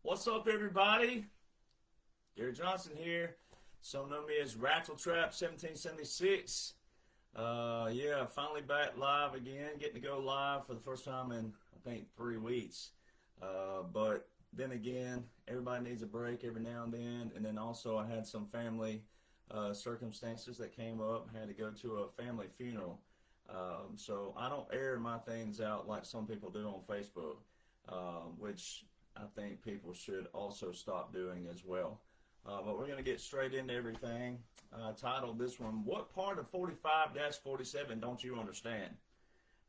What's up, everybody? Gary Johnson here. Some know me as Rattletrap 1776. Finally back live again. Getting to go live for the first time in, I think, 3 weeks. But then again, everybody needs a break every now and then. And then also I had some family circumstances that came up. I had to go to a family funeral. So I don't air my things out like some people do on Facebook, which I think people should also stop doing as well. But we're going to get straight into everything. I titled this one, What Part of 45-47 Don't You Understand?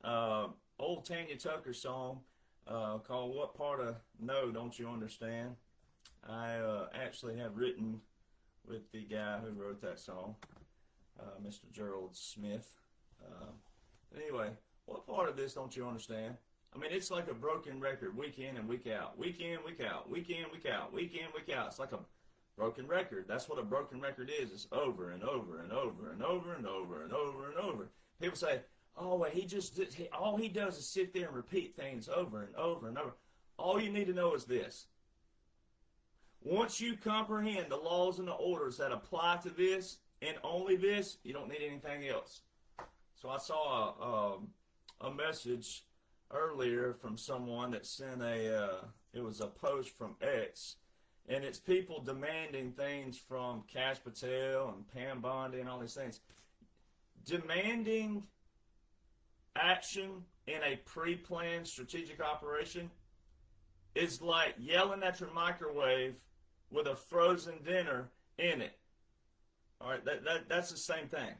Old Tanya Tucker song called What Part of No Don't You Understand? I actually have written with the guy who wrote that song, Mr. Gerald Smith. Anyway, what part of this don't you understand? I mean, it's like a broken record week in and week out. Week in, week out. Week in, week out. Week in, week out. It's like a broken record. That's what a broken record is. It's over and over and over and over and over and over and over. People say, oh, well, all he does is sit there and repeat things over and over and over. All you need to know is this. Once you comprehend the laws and the orders that apply to this and only this, you don't need anything else. So I saw a message earlier from someone that sent it was a post from X, and it's people demanding things from Kash Patel and Pam Bondi and all these things. Demanding action in a pre-planned strategic operation is like yelling at your microwave with a frozen dinner in it. All right, that's the same thing.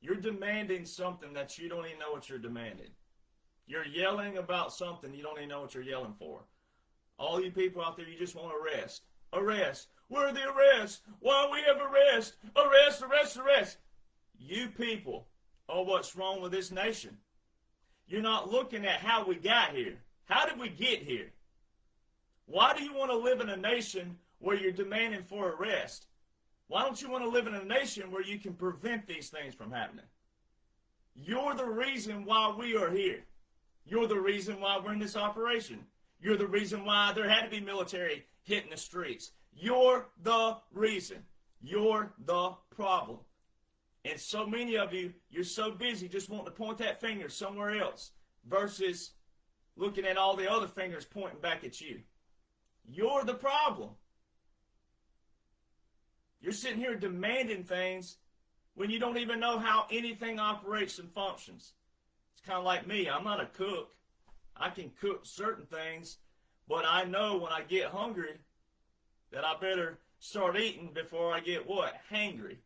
You're demanding something that you don't even know what you're demanding. You're yelling about something you don't even know what you're yelling for. All you people out there, you just want arrest. Arrest. Where are the arrests? Why we have arrest? Arrest, arrest, arrest. You people are what's wrong with this nation. You're not looking at how we got here. How did we get here? Why do you want to live in a nation where you're demanding for arrest? Why don't you want to live in a nation where you can prevent these things from happening? You're the reason why we are here. You're the reason why we're in this operation. You're the reason why there had to be military hitting the streets. You're the reason. You're the problem. And so many of you, you're so busy just wanting to point that finger somewhere else versus looking at all the other fingers pointing back at you. You're the problem. You're sitting here demanding things when you don't even know how anything operates and functions. It's kind of like me. I'm not a cook. I can cook certain things, but I know when I get hungry that I better start eating before I get what? Hangry.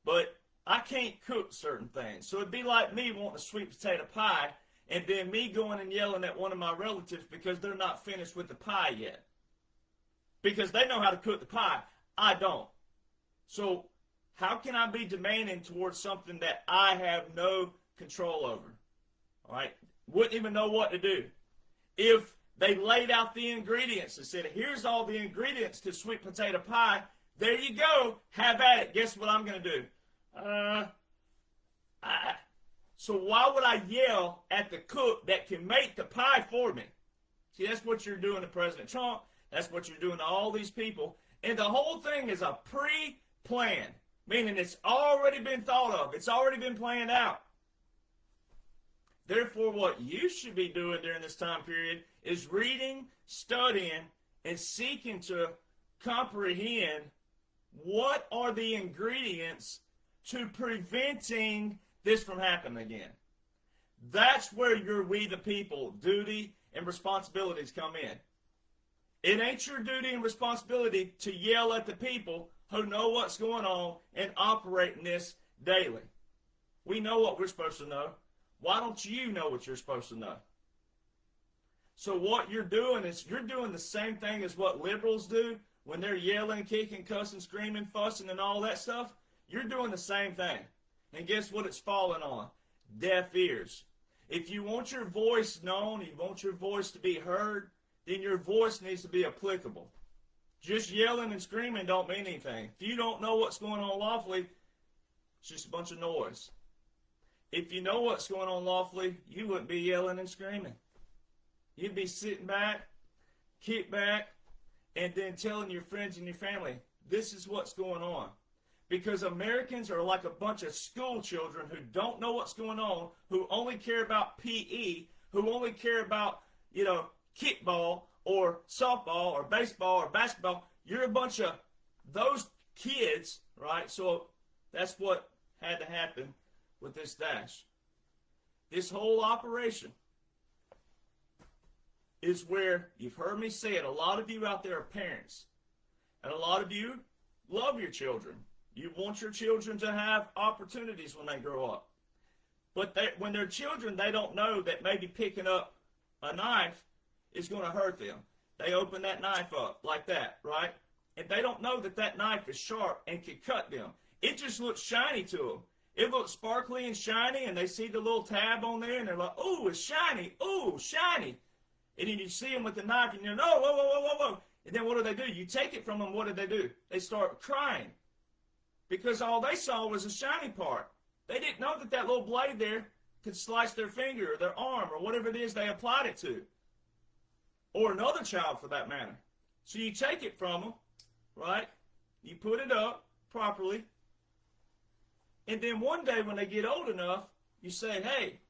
But I can't cook certain things. So it'd be like me wanting a sweet potato pie and then me going and yelling at one of my relatives because they're not finished with the pie yet. Because they know how to cook the pie. I don't. So how can I be demanding towards something that I have no control over? All right? Wouldn't even know what to do. If they laid out the ingredients and said, here's all the ingredients to sweet potato pie, there you go, have at it. Guess what I'm going to do? So why would I yell at the cook that can make the pie for me? See, that's what you're doing to President Trump. That's what you're doing to all these people. And the whole thing is a pre-plan, meaning it's already been thought of. It's already been planned out. Therefore, what you should be doing during this time period is reading, studying, and seeking to comprehend what are the ingredients to preventing this from happening again. That's where your we the people duty and responsibilities come in. It ain't your duty and responsibility to yell at the people who know what's going on and operate in this daily. We know what we're supposed to know. Why don't you know what you're supposed to know? So what you're doing is you're doing the same thing as what liberals do when they're yelling, kicking, cussing, screaming, fussing, and all that stuff. You're doing the same thing. And guess what it's falling on? Deaf ears. If you want your voice known, you want your voice to be heard, then your voice needs to be applicable. Just yelling and screaming don't mean anything. If you don't know what's going on lawfully, it's just a bunch of noise. If you know what's going on lawfully, you wouldn't be yelling and screaming. You'd be sitting back, kick back, and then telling your friends and your family, this is what's going on. Because Americans are like a bunch of school children who don't know what's going on, who only care about PE, who only care about, kickball or softball or baseball or basketball. You're a bunch of those kids, right? So that's what had to happen with this dash. This whole operation is where, you've heard me say it, a lot of you out there are parents. And a lot of you love your children. You want your children to have opportunities when they grow up. But when they're children, they don't know that maybe picking up a knife is going to hurt them. They open that knife up like that, right? And they don't know that that knife is sharp and can cut them. It just looks shiny to them. It looks sparkly and shiny, and they see the little tab on there, and they're like, ooh, it's shiny. Ooh, shiny. And then you see them with the knife, and you're like, oh, whoa, whoa, whoa, whoa, whoa. And then what do? You take it from them, what do? They start crying. Because all they saw was a shiny part. They didn't know that that little blade there could slice their finger or their arm or whatever it is they applied it to. Or another child for that matter. So you take it from them, right? You put it up properly. And then one day when they get old enough, you say, hey,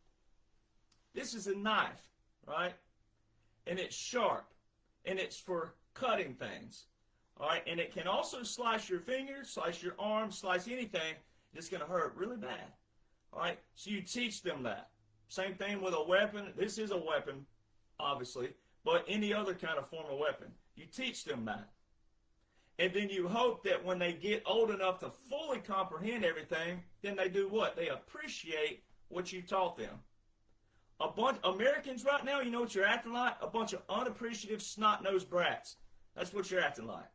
this is a knife, right? And it's sharp. And it's for cutting things. All right, and it can also slice your finger, slice your arm, slice anything. It's going to hurt really bad. All right, so you teach them that. Same thing with a weapon. This is a weapon, obviously, but any other kind of form of weapon. You teach them that. And then you hope that when they get old enough to fully comprehend everything, then they do what? They appreciate what you taught them. A bunch of Americans right now, you know what you're acting like? A bunch of unappreciative, snot-nosed brats. That's what you're acting like.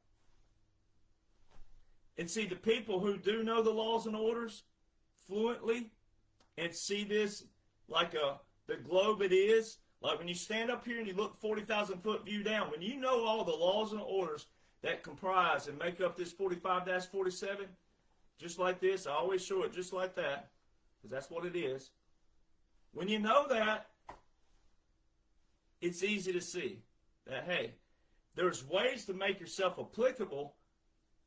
And see, the people who do know the laws and orders fluently and see this like the globe it is, like when you stand up here and you look 40,000 foot view down, when you know all the laws and orders that comprise and make up this 45-47, just like this, I always show it just like that, because that's what it is. When you know that, it's easy to see that, hey, there's ways to make yourself applicable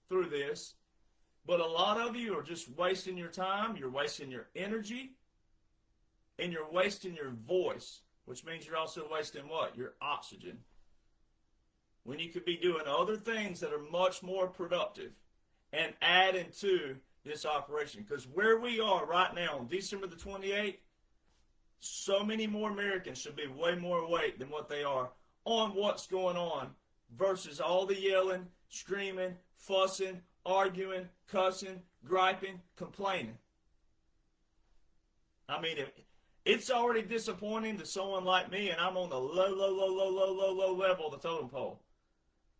through this, but a lot of you are just wasting your time, you're wasting your energy, and you're wasting your voice, which means you're also wasting what? Your oxygen. When you could be doing other things that are much more productive and adding to this operation. Because where we are right now on December the 28th, so many more Americans should be way more awake than what they are on what's going on versus all the yelling, screaming, fussing, arguing, cussing, griping, complaining. I mean, it's already disappointing to someone like me, and I'm on the low level of the totem pole.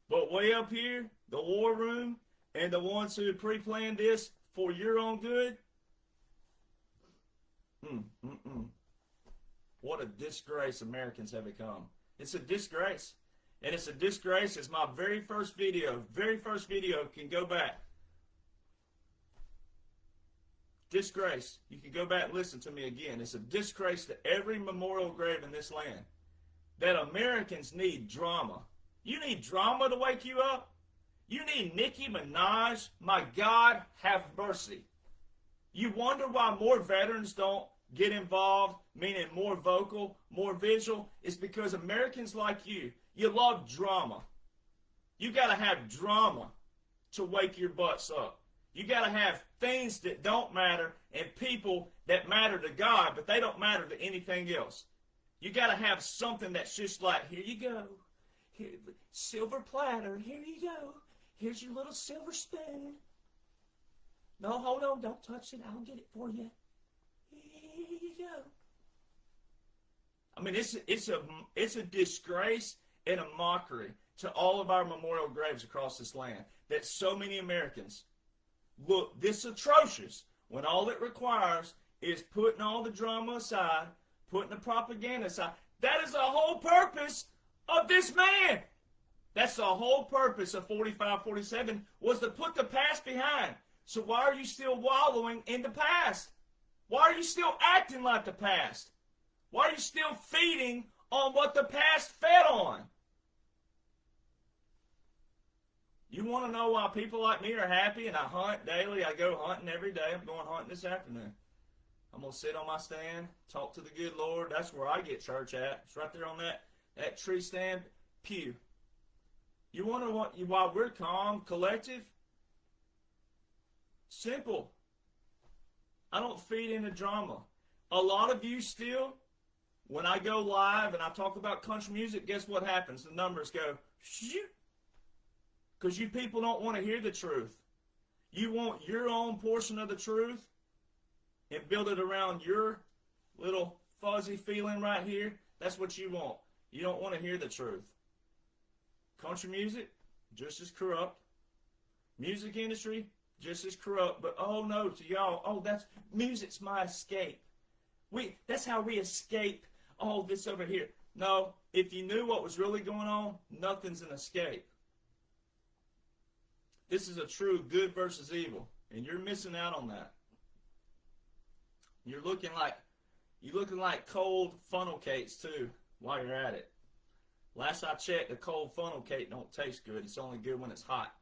But way up here, the war room, and the ones who pre-planned this for your own good, what a disgrace Americans have become. It's a disgrace. And it's a disgrace. It's my very first video. Can go back. Disgrace. You can go back and listen to me again. It's a disgrace to every memorial grave in this land that Americans need drama. You need drama to wake you up? You need Nicki Minaj? My God, have mercy. You wonder why more veterans don't get involved, meaning more vocal, more visual? It's because Americans like you love drama. You got to have drama to wake your butts up. You got to have things that don't matter and people that matter to God, but they don't matter to anything else. You got to have something that's just like, here you go. Here, silver platter, here you go. Here's your little silver spoon. No, hold on, don't touch it. I'll get it for you. Here you go. I mean, it's a disgrace and a mockery to all of our memorial graves across this land that so many Americans look this atrocious when all it requires is putting all the drama aside, putting the propaganda aside. That is the whole purpose of this man. That's the whole purpose of 45-47 was to put the past behind. So why are you still wallowing in the past? Why are you still acting like the past? Why are you still feeding on what the past fed on? You want to know why people like me are happy and I hunt daily? I go hunting every day. I'm going hunting this afternoon. I'm going to sit on my stand, talk to the good Lord. That's where I get church at. It's right there on that tree stand pew. You wonder why we're calm, collective? Simple. I don't feed into drama. A lot of you still, when I go live and I talk about country music, guess what happens? The numbers go, shoot. Because you people don't want to hear the truth. You want your own portion of the truth and build it around your little fuzzy feeling right here. That's what you want. You don't want to hear the truth. Country music, just as corrupt. Music industry, just as corrupt. But oh no, to y'all, that's music's my escape. That's how we escape all this over here. No, if you knew what was really going on, nothing's an escape. This is a true good versus evil, and you're missing out on that. You're looking like cold funnel cakes too while you're at it. Last I checked, a cold funnel cake don't taste good. It's only good when it's hot.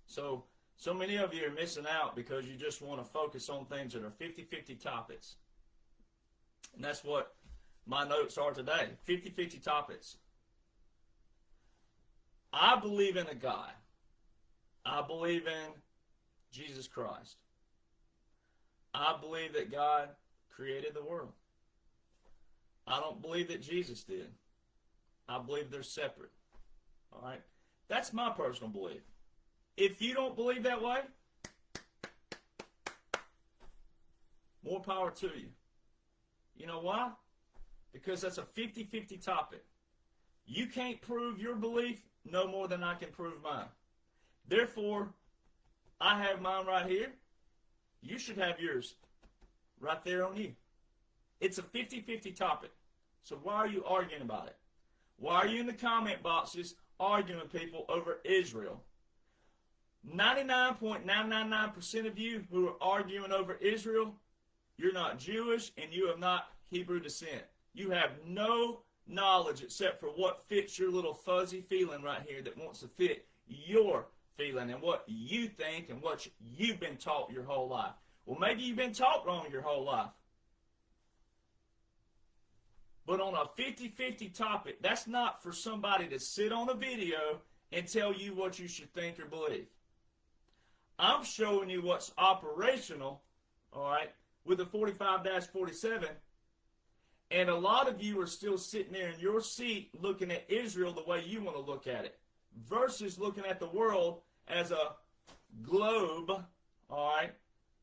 So many of you are missing out because you just want to focus on things that are 50-50 topics. And that's what my notes are today. 50-50 topics. I believe in a God. I believe in Jesus Christ. I believe that God created the world. I don't believe that Jesus did. I believe they're separate. All right? That's my personal belief. If you don't believe that way, more power to you. You know why? Because that's a 50-50 topic. You can't prove your belief no more than I can prove mine. Therefore, I have mine right here. You should have yours right there on you. It's a 50-50 topic. So why are you arguing about it? Why are you in the comment boxes arguing with people over Israel? 99.999% of you who are arguing over Israel, you're not Jewish and you have not Hebrew descent. You have no knowledge except for what fits your little fuzzy feeling right here that wants to fit your feeling and what you think and what you've been taught your whole life. Well, maybe you've been taught wrong your whole life. But on a 50-50 topic, that's not for somebody to sit on a video and tell you what you should think or believe. I'm showing you what's operational, all right, with the 45-47. And a lot of you are still sitting there in your seat looking at Israel the way you want to look at it versus looking at the world as a globe, all right?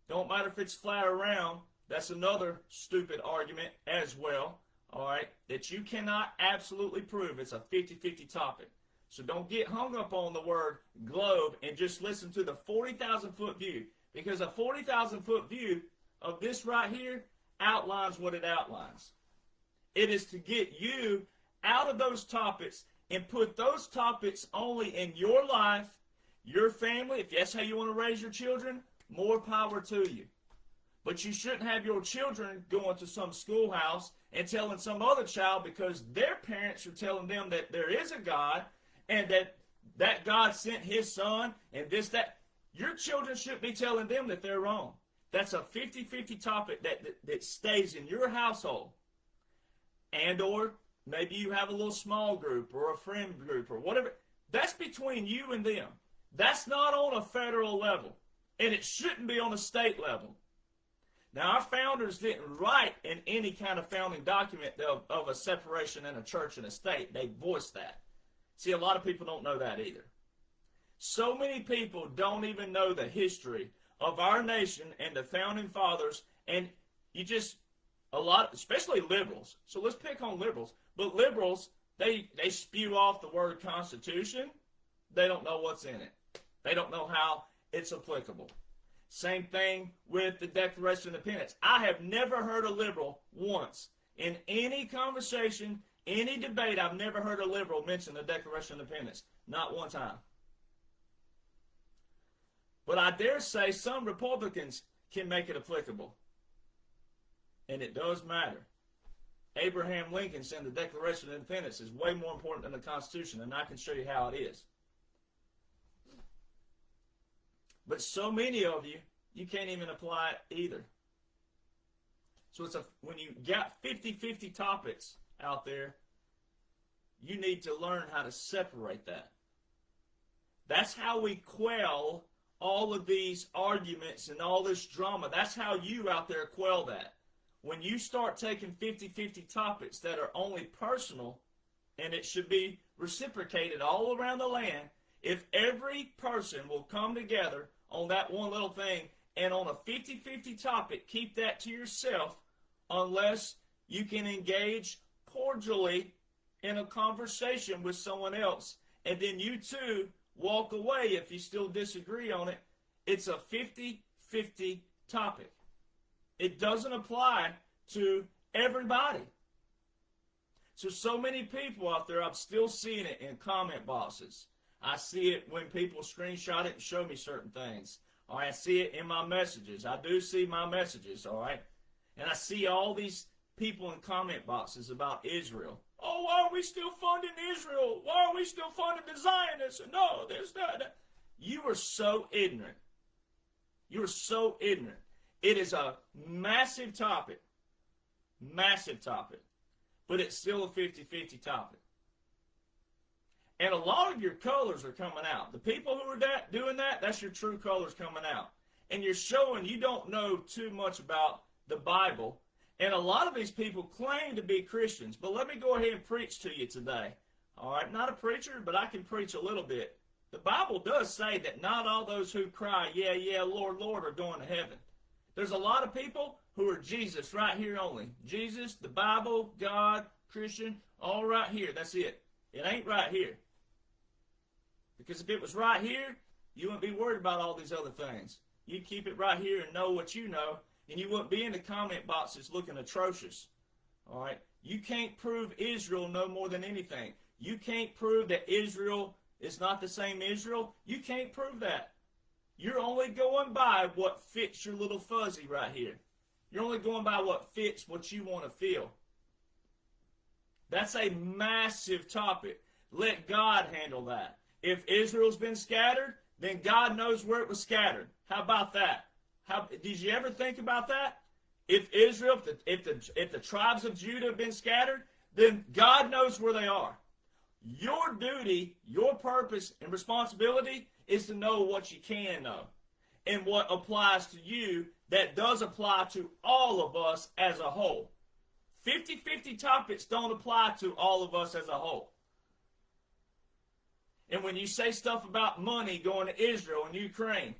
Don't matter if it's flat or round. That's another stupid argument as well, all right, that you cannot absolutely prove. It's a 50-50 topic. So don't get hung up on the word globe and just listen to the 40,000-foot view, because a 40,000-foot view of this right here outlines what it outlines. It is to get you out of those topics and put those topics only in your life, your family. If that's how you want to raise your children, more power to you. But you shouldn't have your children going to some schoolhouse and telling some other child because their parents are telling them that there is a God and that God sent his son and this, that. Your children should be telling them that they're wrong. That's a 50-50 topic that stays in your household. And or maybe you have a little small group or a friend group or whatever. That's between you and them. That's not on a federal level. And it shouldn't be on a state level. Now, our founders didn't write in any kind of founding document of a separation in a church and a state. They voiced that. See, a lot of people don't know that either. So many people don't even know the history of our nation and the founding fathers, and a lot, especially liberals. So let's pick on liberals. But liberals, they spew off the word Constitution. They don't know what's in it. They don't know how it's applicable. Same thing with the Declaration of Independence. I have never heard a liberal once in any conversation, any debate. I've never heard a liberal mention the Declaration of Independence. Not one time. But I dare say some Republicans can make it applicable. And it does matter. Abraham Lincoln saying the Declaration of Independence is way more important than the Constitution, and I can show you how it is. But so many of you, you can't even apply it either. So when you got 50-50 topics out there, you need to learn how to separate that. That's how we quell all of these arguments and all this drama. That's how you out there quell that. When you start taking 50-50 topics that are only personal, and it should be reciprocated all around the land, if every person will come together on that one little thing, and on a 50-50 topic, keep that to yourself, unless you can engage cordially in a conversation with someone else, and then you too walk away if you still disagree on it. It's a 50-50 topic. It doesn't apply to everybody. So many people out there, I'm still seeing it in comment boxes. I see it when people screenshot it and show me certain things. All right, I see it in my messages. I do see my messages, all right? And I see all these people in comment boxes about Israel. Oh, why are we still funding Israel? Why are we still funding the Zionists? No, there's that. You are so ignorant. You are so ignorant. It is a massive topic. Massive topic. But it's still a 50-50 topic. And a lot of your colors are coming out. The people who are doing that, that's your true colors coming out. And you're showing you don't know too much about the Bible. And a lot of these people claim to be Christians. But let me go ahead and preach to you today. All right, not a preacher, but I can preach a little bit. The Bible does say that not all those who cry, yeah, yeah, Lord, Lord, are going to heaven. There's a lot of people who are Jesus right here only. Jesus, the Bible, God, Christian, all right here. That's it. It ain't right here. Because if it was right here, you wouldn't be worried about all these other things. You'd keep it right here and know what you know, and you wouldn't be in the comment boxes looking atrocious. All right? You can't prove Israel no more than anything. You can't prove that Israel is not the same Israel. You can't prove that. You're only going by what fits your little fuzzy right here. You're only going by what fits what you want to feel. That's a massive topic. Let God handle that. If Israel's been scattered, then God knows where it was scattered. How about that? Did you ever think about that? If Israel, if the tribes of Judah have been scattered, then God knows where they are. Your duty, your purpose, and responsibility is to know what you can know and what applies to you that does apply to all of us as a whole. 50-50 topics don't apply to all of us as a whole. And when you say stuff about money going to Israel and Ukraine,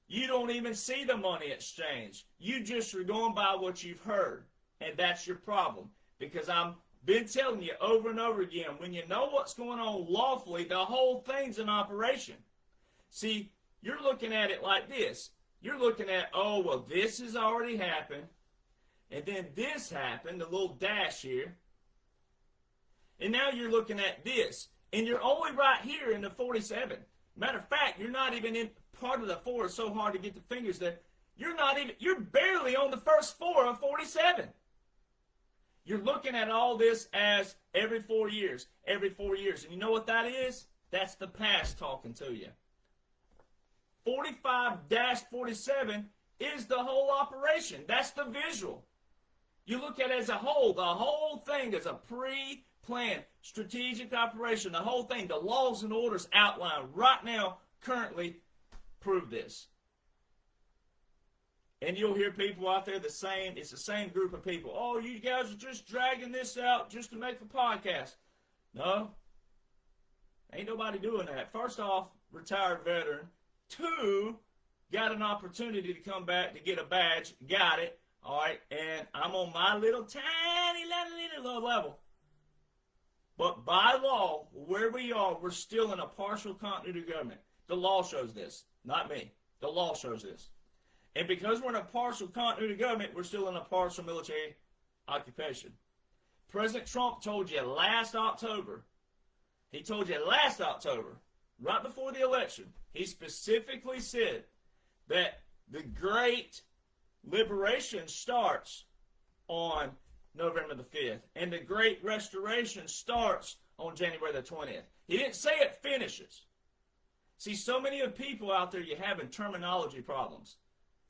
you don't even see the money exchange. You just are going by what you've heard. And that's your problem. Because I've been telling you over and over again, when you know what's going on lawfully, the whole thing's in operation. See, you're looking at it like this. You're looking at, oh, well, this has already happened. And then this happened, a little dash here. And now you're looking at this. And you're only right here in the 47. Matter of fact, you're not even in part of the 4. It's so hard to get the fingers there. You're barely on the first 4 of 47. You're looking at all this as every 4 years, every 4 years. And you know what that is? That's the past talking to you. 45-47 is the whole operation. That's the visual. You look at it as a whole. The whole thing is a pre-planned strategic operation. The whole thing, the laws and orders outlined right now, currently, prove this. And you'll hear people out there it's the same group of people. Oh, you guys are just dragging this out just to make a podcast. No. Ain't nobody doing that. First off, retired veteran. 2, got an opportunity to come back to get a badge. Got it. All right. And I'm on my little tiny little level. But by law, where we are, we're still in a partial continuity government. The law shows this. Not me. The law shows this. And because we're in a partial continuity government, we're still in a partial military occupation. President Trump told you last October, right before the election, he specifically said that the great liberation starts on November the 5th. And the Great Restoration starts on January the 20th. He didn't say it finishes. See, so many of the people out there, you're having terminology problems.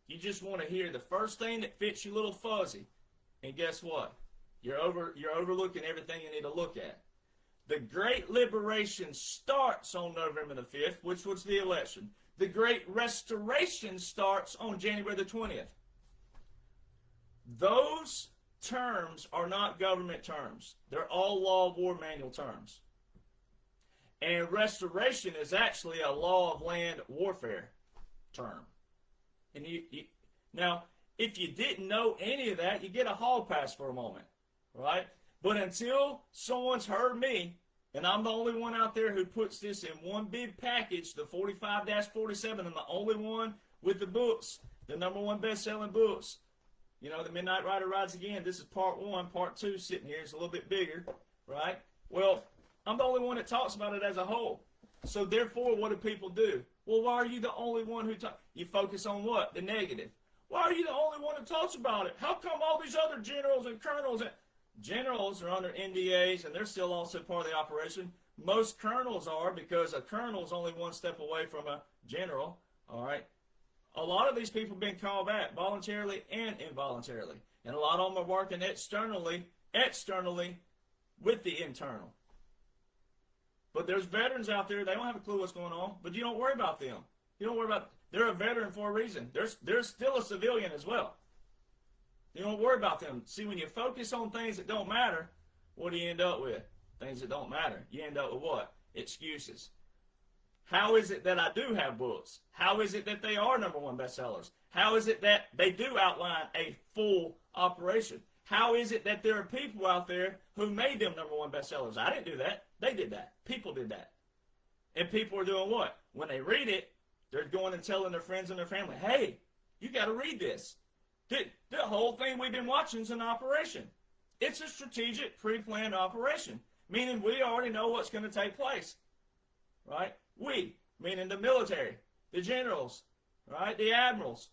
You just want to hear the first thing that fits your little fuzzy. And guess what? You're overlooking everything you need to look at. The Great Liberation starts on November the 5th, which was the election. The Great Restoration starts on January the 20th. Those terms are not government terms. They're all law of war manual terms. And restoration is actually a law of land warfare term. And now, if you didn't know any of that, you get a hall pass for a moment, right? But until someone's heard me, and I'm the only one out there who puts this in one big package, the 45-47, I'm the only one with the books, the #1 best-selling books. You know, The Midnight Rider Rides Again. This is part 1. Part 2 sitting here. It's a little bit bigger, right? Well, I'm the only one that talks about it as a whole. So therefore, what do people do? Well, why are you the only one who talks? You focus on what? The negative. Why are you the only one who talks about it? How come all these other generals and colonels and generals are under NDAs and they're still also part of the operation? Most colonels are, because a colonel is only one step away from a general, all right? A lot of these people have been called back voluntarily and involuntarily. And a lot of them are working externally with the internal. But there's veterans out there, they don't have a clue what's going on, but you don't worry about them. You don't worry about, they're a veteran for a reason. They're still a civilian as well. You don't worry about them. See, when you focus on things that don't matter, what do you end up with? Things that don't matter. You end up with what? Excuses. How is it that I do have books? How is it that they are #1 bestsellers? How is it that they do outline a full operation? How is it that there are people out there who made them #1 bestsellers? I didn't do that. They did that. People did that. And people are doing what? When they read it, they're going and telling their friends and their family, hey, you got to read this. The whole thing we've been watching is an operation. It's a strategic, pre-planned operation, meaning we already know what's going to take place, right? We, meaning the military, the generals, right? The admirals,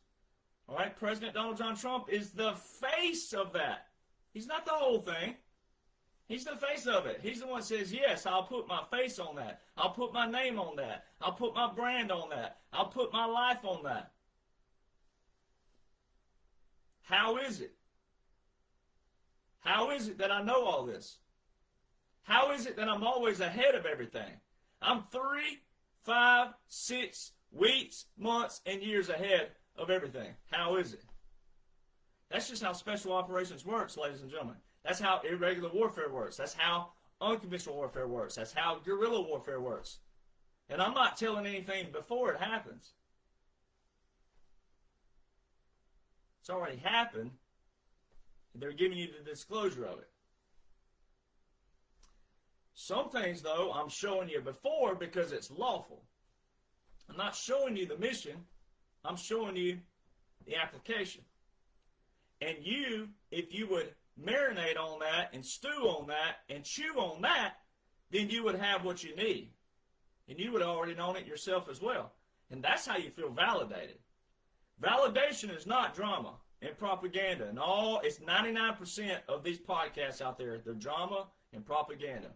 all right? President Donald John Trump is the face of that. He's not the whole thing. He's the face of it. He's the one that says, yes, I'll put my face on that. I'll put my name on that. I'll put my brand on that. I'll put my life on that. How is it? How is it that I know all this? How is it that I'm always ahead of everything? I'm 3, 5, 6 weeks, months, and years ahead of everything. How is it? That's just how special operations works, ladies and gentlemen. That's how irregular warfare works. That's how unconventional warfare works. That's how guerrilla warfare works. And I'm not telling anything before it happens. It's already happened. They're giving you the disclosure of it. Some things, though, I'm showing you before because it's lawful. I'm not showing you the mission. I'm showing you the application. And you, if you would marinate on that and stew on that and chew on that, then you would have what you need. And you would have already known it yourself as well. And that's how you feel validated. Validation is not drama and propaganda. And it's 99% of these podcasts out there, they're drama and propaganda.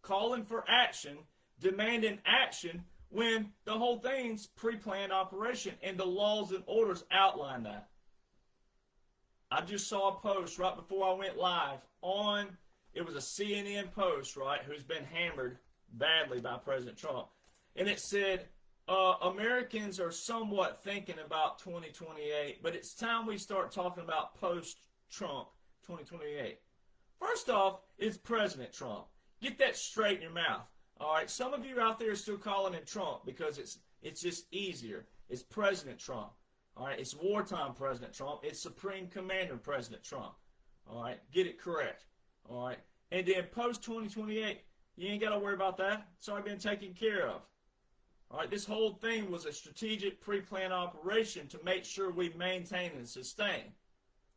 Calling for action, demanding action when the whole thing's pre-planned operation and the laws and orders outline that. I just saw a post right before I went live it was a CNN post, right, who's been hammered badly by President Trump. And it said, Americans are somewhat thinking about 2028, but it's time we start talking about post-Trump 2028. First off, it's President Trump. Get that straight in your mouth. All right, some of you out there are still calling him Trump because it's just easier. It's President Trump. All right, it's wartime President Trump. It's Supreme Commander President Trump. All right, get it correct. All right, and then post-2028, you ain't got to worry about that. It's already been taken care of. All right, this whole thing was a strategic pre-planned operation to make sure we maintain and sustain.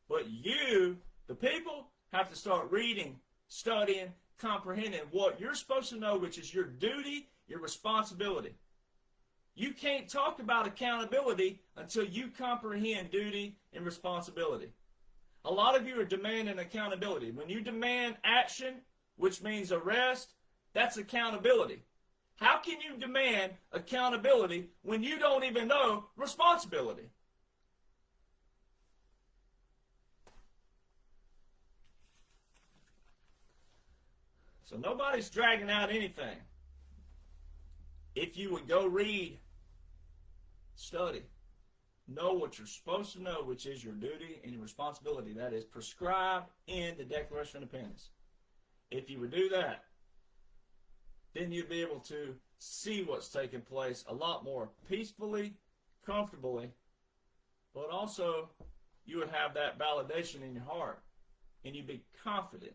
But you, the people, have to start reading, studying, comprehending what you're supposed to know, which is your duty, your responsibility. You can't talk about accountability until you comprehend duty and responsibility. A lot of you are demanding accountability. When you demand action, which means arrest, that's accountability. How can you demand accountability when you don't even know responsibility? So nobody's dragging out anything. If you would go read, study, know what you're supposed to know, which is your duty and your responsibility. That is prescribed in the Declaration of Independence. If you would do that, then you'd be able to see what's taking place a lot more peacefully, comfortably, but also you would have that validation in your heart, and you'd be confident.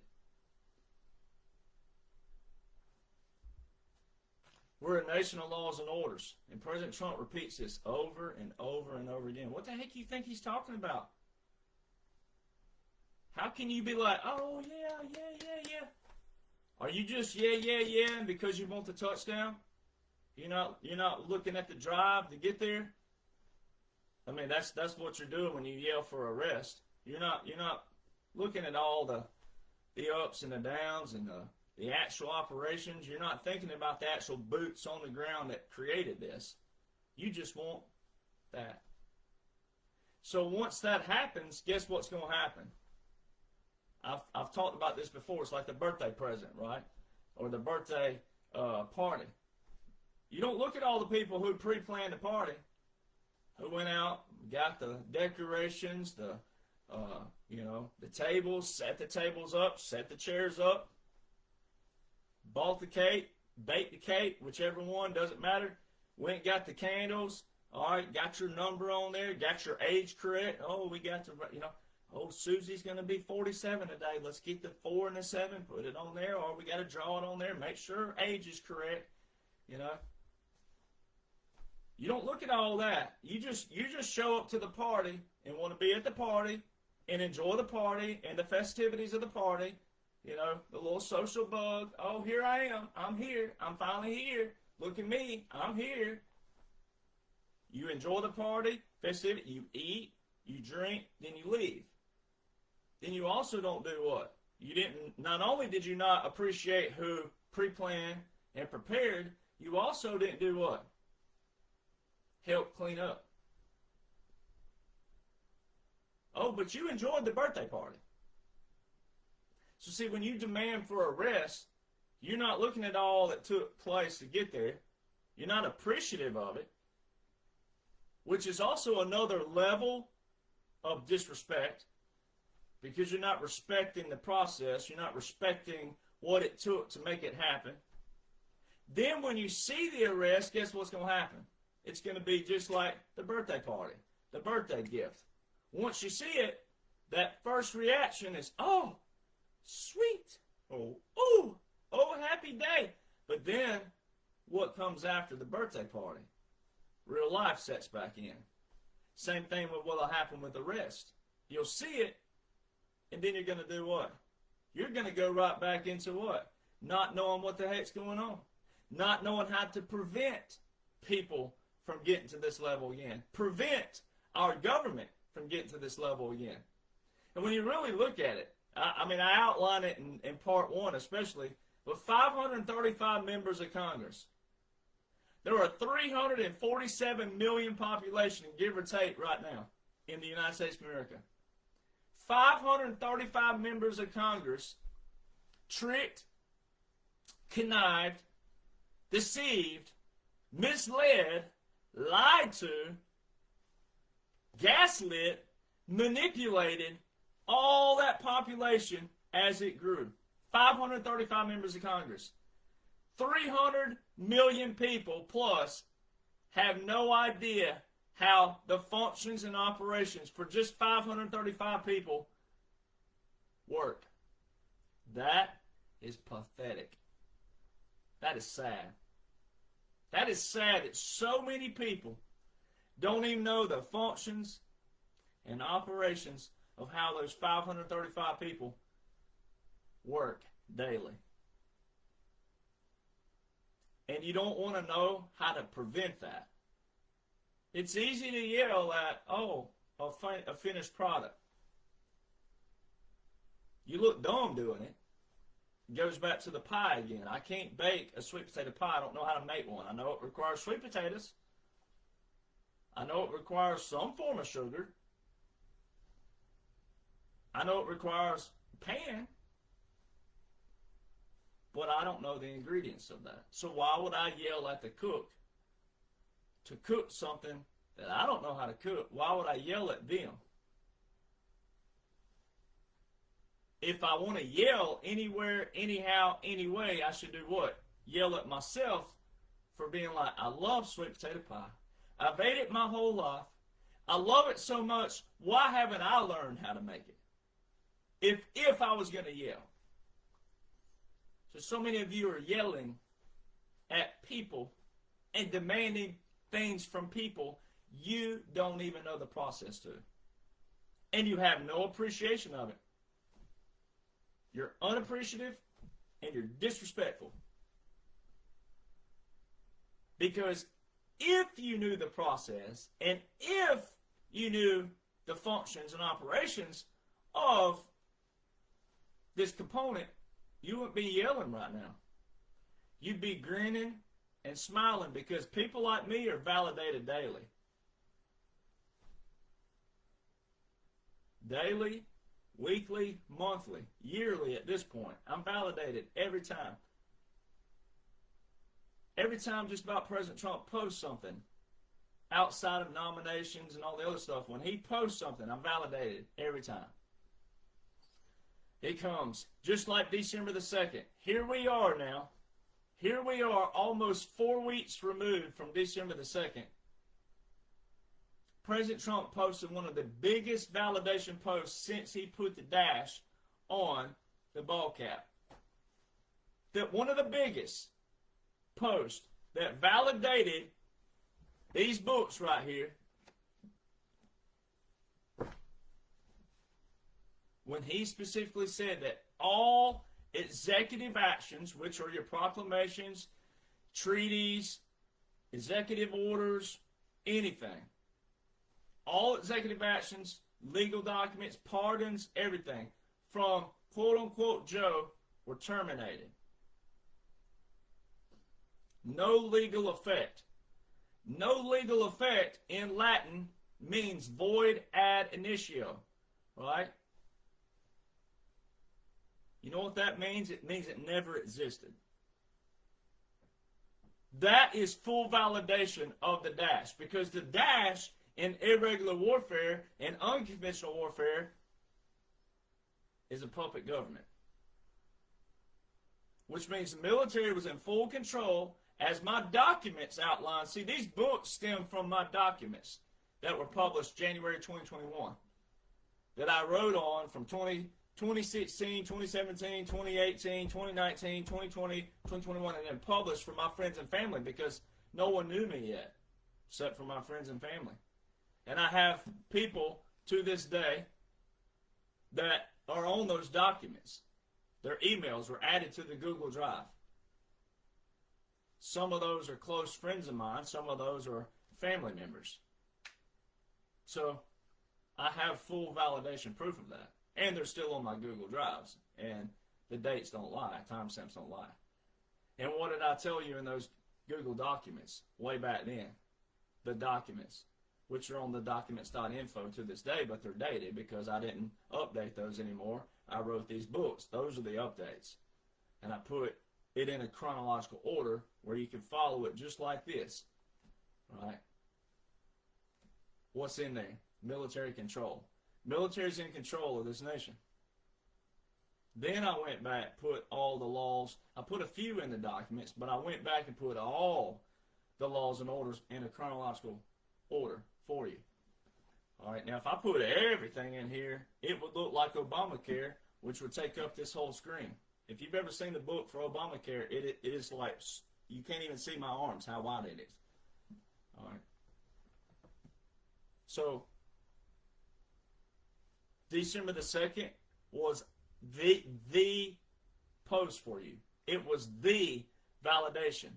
We're a nation of laws and orders, and President Trump repeats this over and over and over again. What the heck do you think he's talking about? How can you be like, oh, yeah. Are you just yeah, and because you want the touchdown? You're not looking at the drive to get there? I mean, that's what you're doing when you yell for arrest. You're not looking at all the ups and the downs and the actual operations. You're not thinking about the actual boots on the ground that created this. You just want that. So once that happens, guess what's going to happen? I've talked about this before. It's like the birthday present, right? Or the birthday party. You don't look at all the people who pre-planned the party, who went out, got the decorations, the tables, set the tables up, set the chairs up, bought the cake, baked the cake, whichever one, doesn't matter. Went and got the candles. All right, got your number on there, got your age correct. Oh, we got oh, Susie's going to be 47 today. Let's get the 4 and the 7, put it on there, or we got to draw it on there, make sure age is correct. You don't look at all that. You just show up to the party and want to be at the party and enjoy the party and the festivities of the party. The little social bug. Oh, here I am. I'm here. I'm finally here. Look at me. I'm here. You enjoy the party, festivity. You eat, you drink, then you leave. Then you also don't do what? Not only did you not appreciate who pre-planned and prepared, you also didn't do what? Help clean up. Oh, but you enjoyed the birthday party. So see, when you demand for arrest, you're not looking at all that took place to get there. You're not appreciative of it, which is also another level of disrespect, because you're not respecting the process. You're not respecting what it took to make it happen. Then when you see the arrest, guess what's going to happen? It's going to be just like the birthday party, the birthday gift. Once you see it, that first reaction is, oh, sweet. Oh, happy day. But then what comes after the birthday party? Real life sets back in. Same thing with what will happen with the rest. You'll see it, and then you're going to do what? You're going to go right back into what? Not knowing what the heck's going on. Not knowing how to prevent people from getting to this level again. Prevent our government from getting to this level again. And when you really look at it, I outline it in part one especially, with 535 members of Congress. There are 347 million population, give or take, right now in the United States of America. 535 members of Congress tricked, connived, deceived, misled, lied to, gaslit, manipulated all that population as it grew. 535 members of Congress. 300 million people plus have no idea how the functions and operations for just 535 people work. That is pathetic. That is sad. That is sad that so many people don't even know the functions and operations of how those 535 people work daily. And you don't want to know how to prevent that. It's easy to yell at, oh, a finished product. You look dumb doing it. It goes back to the pie again. I can't bake a sweet potato pie. I don't know how to make one. I know it requires sweet potatoes. I know it requires some form of sugar. I know it requires pan. But I don't know the ingredients of that. So why would I yell at the cook to cook something that I don't know how to cook? Why would I yell at them? If I want to yell anywhere, anyhow, anyway, I should do what? Yell at myself for being like, I love sweet potato pie. I've ate it my whole life. I love it so much. Why haven't I learned how to make it? If I was going to yell. So many of you are yelling at people and demanding things from people you don't even know the process to. And you have no appreciation of it. You're unappreciative and you're disrespectful. Because if you knew the process and if you knew the functions and operations of this component, you wouldn't be yelling right now. You'd be grinning and smiling because people like me are validated daily. Daily, weekly, monthly, yearly at this point. I'm validated every time. Every time just about President Trump posts something outside of nominations and all the other stuff, when he posts something, I'm validated every time. It comes just like December the 2nd. Here we are now. Here we are almost 4 weeks removed from December the 2nd. President Trump posted one of the biggest validation posts since he put the dash on the ball cap. That one of the biggest posts that validated these books right here. When he specifically said that all executive actions, which are your proclamations, treaties, executive orders, anything, all executive actions, legal documents, pardons, everything, from quote-unquote Joe, were terminated. No legal effect. No legal effect in Latin means void ad initio, right? You know what that means? It means it never existed. That is full validation of the dash, because the dash in irregular warfare and unconventional warfare is a puppet government. Which means the military was in full control, as my documents outline. See, these books stem from my documents that were published January 2021, that I wrote on from 2016, 2017, 2018, 2019, 2020, 2021, and then published for my friends and family, because no one knew me yet, except for my friends and family. And I have people to this day that are on those documents. Their emails were added to the Google Drive. Some of those are close friends of mine. Some of those are family members. So I have full validation proof of that. And they're still on my Google Drives. And the dates don't lie. Timestamps don't lie. And what did I tell you in those Google documents way back then? The documents, which are on the documents.info to this day, but they're dated because I didn't update those anymore. I wrote these books. Those are the updates. And I put it in a chronological order where you can follow it just like this. Right? What's in there? Military control. Military's in control of this nation. Then I went back, put all the laws. I put a few in the documents, but I went back and put all the laws and orders in a chronological order for you. All right, now if I put everything in here, it would look like Obamacare, which would take up this whole screen. If you've ever seen the book for Obamacare, it is like, you can't even see my arms, how wide it is. All right. So, December the 2nd was the post for you. It was the validation.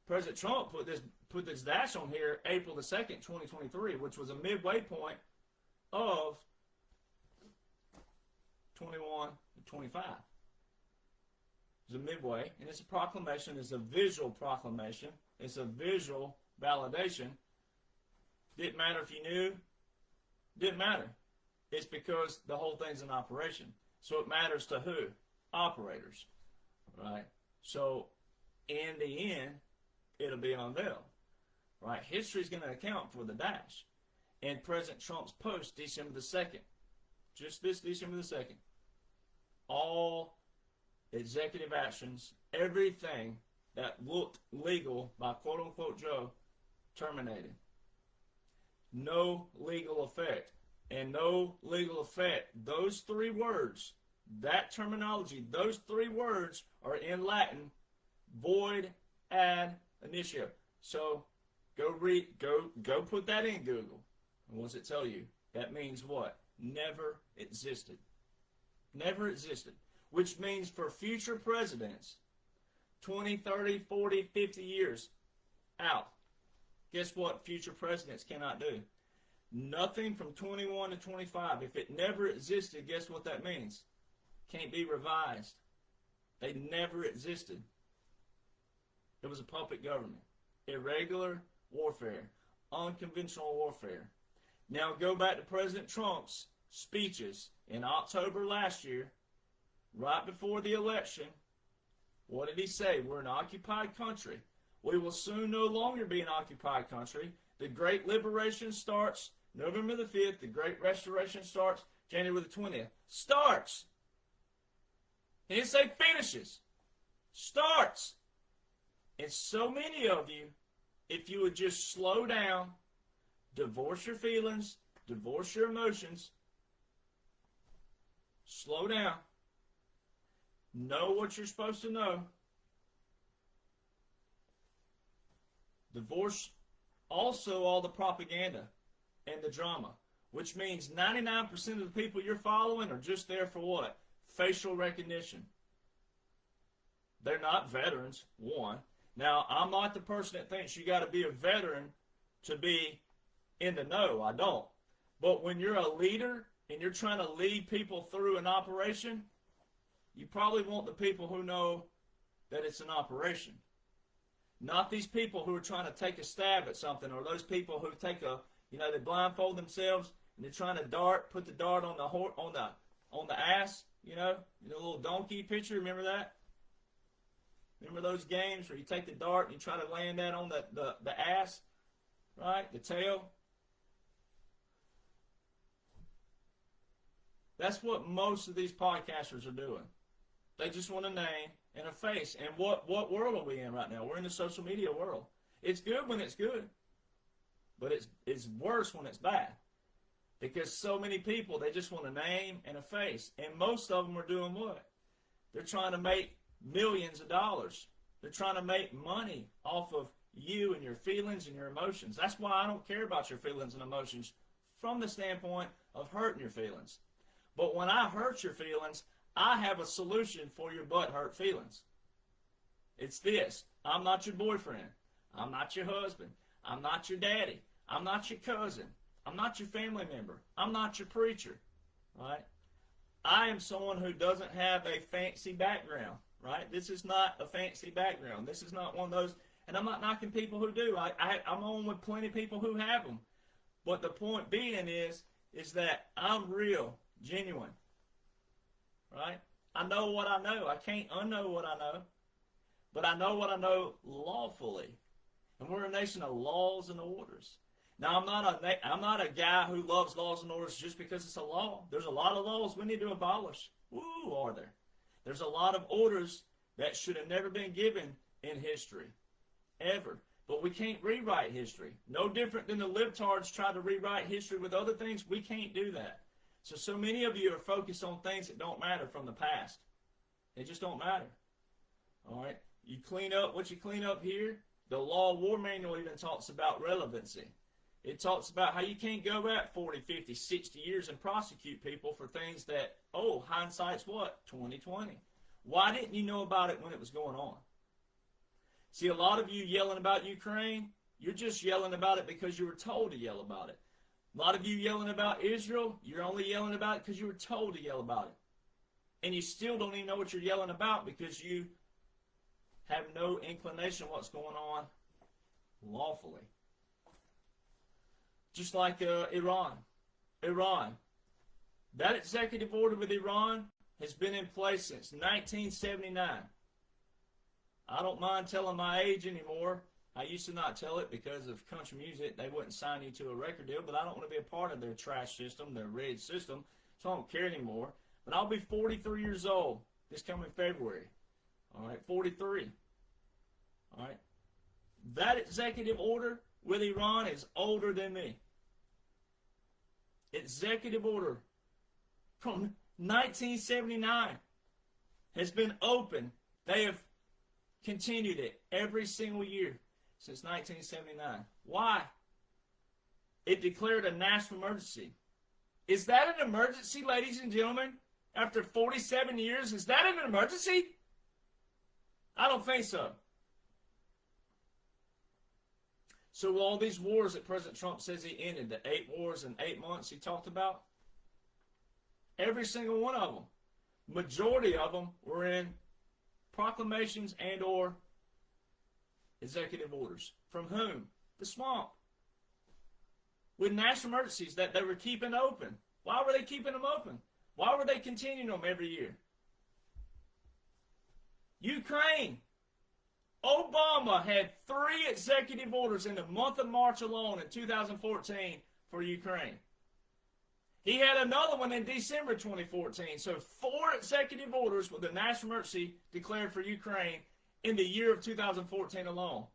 President Trump put this dash on here April the 2nd, 2023, which was a midway point of 21 to 25. It's a midway, and it's a proclamation. It's a visual proclamation. It's a visual validation. Didn't matter if you knew. Didn't matter. It's because the whole thing's in operation. So it matters to who? Operators. Right? So in the end, it'll be unveiled. Right? History's going to account for the dash. And President Trump's post, December the 2nd, just this December the 2nd, all executive actions, everything that looked legal by quote-unquote Joe, terminated. No legal effect. And no legal effect. Those three words, that terminology, those three words are in Latin, void ad initio. So go put that in Google. And what does it tell you? That means what? Never existed. Never existed. Which means for future presidents, 20, 30, 40, 50 years out, guess what future presidents cannot do? Nothing from 21 to 25. If it never existed, guess what that means? Can't be revised. They never existed. It was a puppet government. Irregular warfare. Unconventional warfare. Now go back to President Trump's speeches in October last year, right before the election. What did he say? We're an occupied country. We will soon no longer be an occupied country. The Great Liberation starts November the 5th. The Great Restoration starts January the 20th. Starts. He didn't say finishes. Starts. And so many of you, if you would just slow down, divorce your feelings, divorce your emotions, slow down, know what you're supposed to know, divorce also all the propaganda and the drama, which means 99% of the people you're following are just there for what? Facial recognition. They're not veterans, one. Now, I'm not the person that thinks you got to be a veteran to be in the know. I don't. But when you're a leader and you're trying to lead people through an operation, you probably want the people who know that it's an operation. Not these people who are trying to take a stab at something, or those people who take they blindfold themselves and they're trying to put the dart on the ass, the little donkey picture. Remember that? Remember those games where you take the dart and you try to land that on the ass, right? The tail. That's what most of these podcasters are doing. They just want a name and a face. And what world are we in right now? We're in the social media world. It's good when it's good, but it's worse when it's bad. Because so many people, they just want a name and a face. And most of them are doing what? They're trying to make millions of dollars. They're trying to make money off of you and your feelings and your emotions. That's why I don't care about your feelings and emotions from the standpoint of hurting your feelings. But when I hurt your feelings, I have a solution for your butt-hurt feelings. It's this. I'm not your boyfriend. I'm not your husband. I'm not your daddy. I'm not your cousin. I'm not your family member. I'm not your preacher. Right? I am someone who doesn't have a fancy background. Right? This is not a fancy background. This is not one of those. And I'm not knocking people who do. I'm on with plenty of people who have them. But the point being is that I'm real, genuine. Right? I know what I know. I can't unknow what I know. But I know what I know lawfully. And we're a nation of laws and orders. Now, I'm not a guy who loves laws and orders just because it's a law. There's a lot of laws we need to abolish. Woo, are there? There's a lot of orders that should have never been given in history. Ever. But we can't rewrite history. No different than the libtards try to rewrite history with other things. We can't do that. So many of you are focused on things that don't matter from the past. They just don't matter. All right? You clean up what you clean up here. The Law of War Manual even talks about relevancy. It talks about how you can't go back 40, 50, 60 years and prosecute people for things that, hindsight's what? 2020. Why didn't you know about it when it was going on? See, a lot of you yelling about Ukraine, you're just yelling about it because you were told to yell about it. A lot of you yelling about Israel, you're only yelling about it because you were told to yell about it. and you still don't even know what you're yelling about because you have no inclination of what's going on lawfully. Just like Iran. That executive order with Iran has been in place since 1979. I don't mind telling my age anymore. I used to not tell it because of country music. They wouldn't sign you to a record deal, but I don't want to be a part of their trash system, their rigged system, so I don't care anymore. But I'll be 43 years old this coming February. All right, 43. All right. That executive order with Iran is older than me. Executive order from 1979 has been open. They have continued it every single year since 1979. Why? It declared a national emergency. Is that an emergency, ladies and gentlemen? After 47 years, is that an emergency? I don't think so. So all these wars that President Trump says he ended, the 8 wars in 8 months he talked about, every single one of them, majority of them were in proclamations and or executive orders. From whom? The swamp. With national emergencies that they were keeping open. Why were they keeping them open? Why were they continuing them every year? Ukraine. Obama had 3 executive orders in the month of March alone in 2014 for Ukraine. He had another one in December 2014. So 4 executive orders with the national emergency declared for Ukraine in the year of 2014 alone.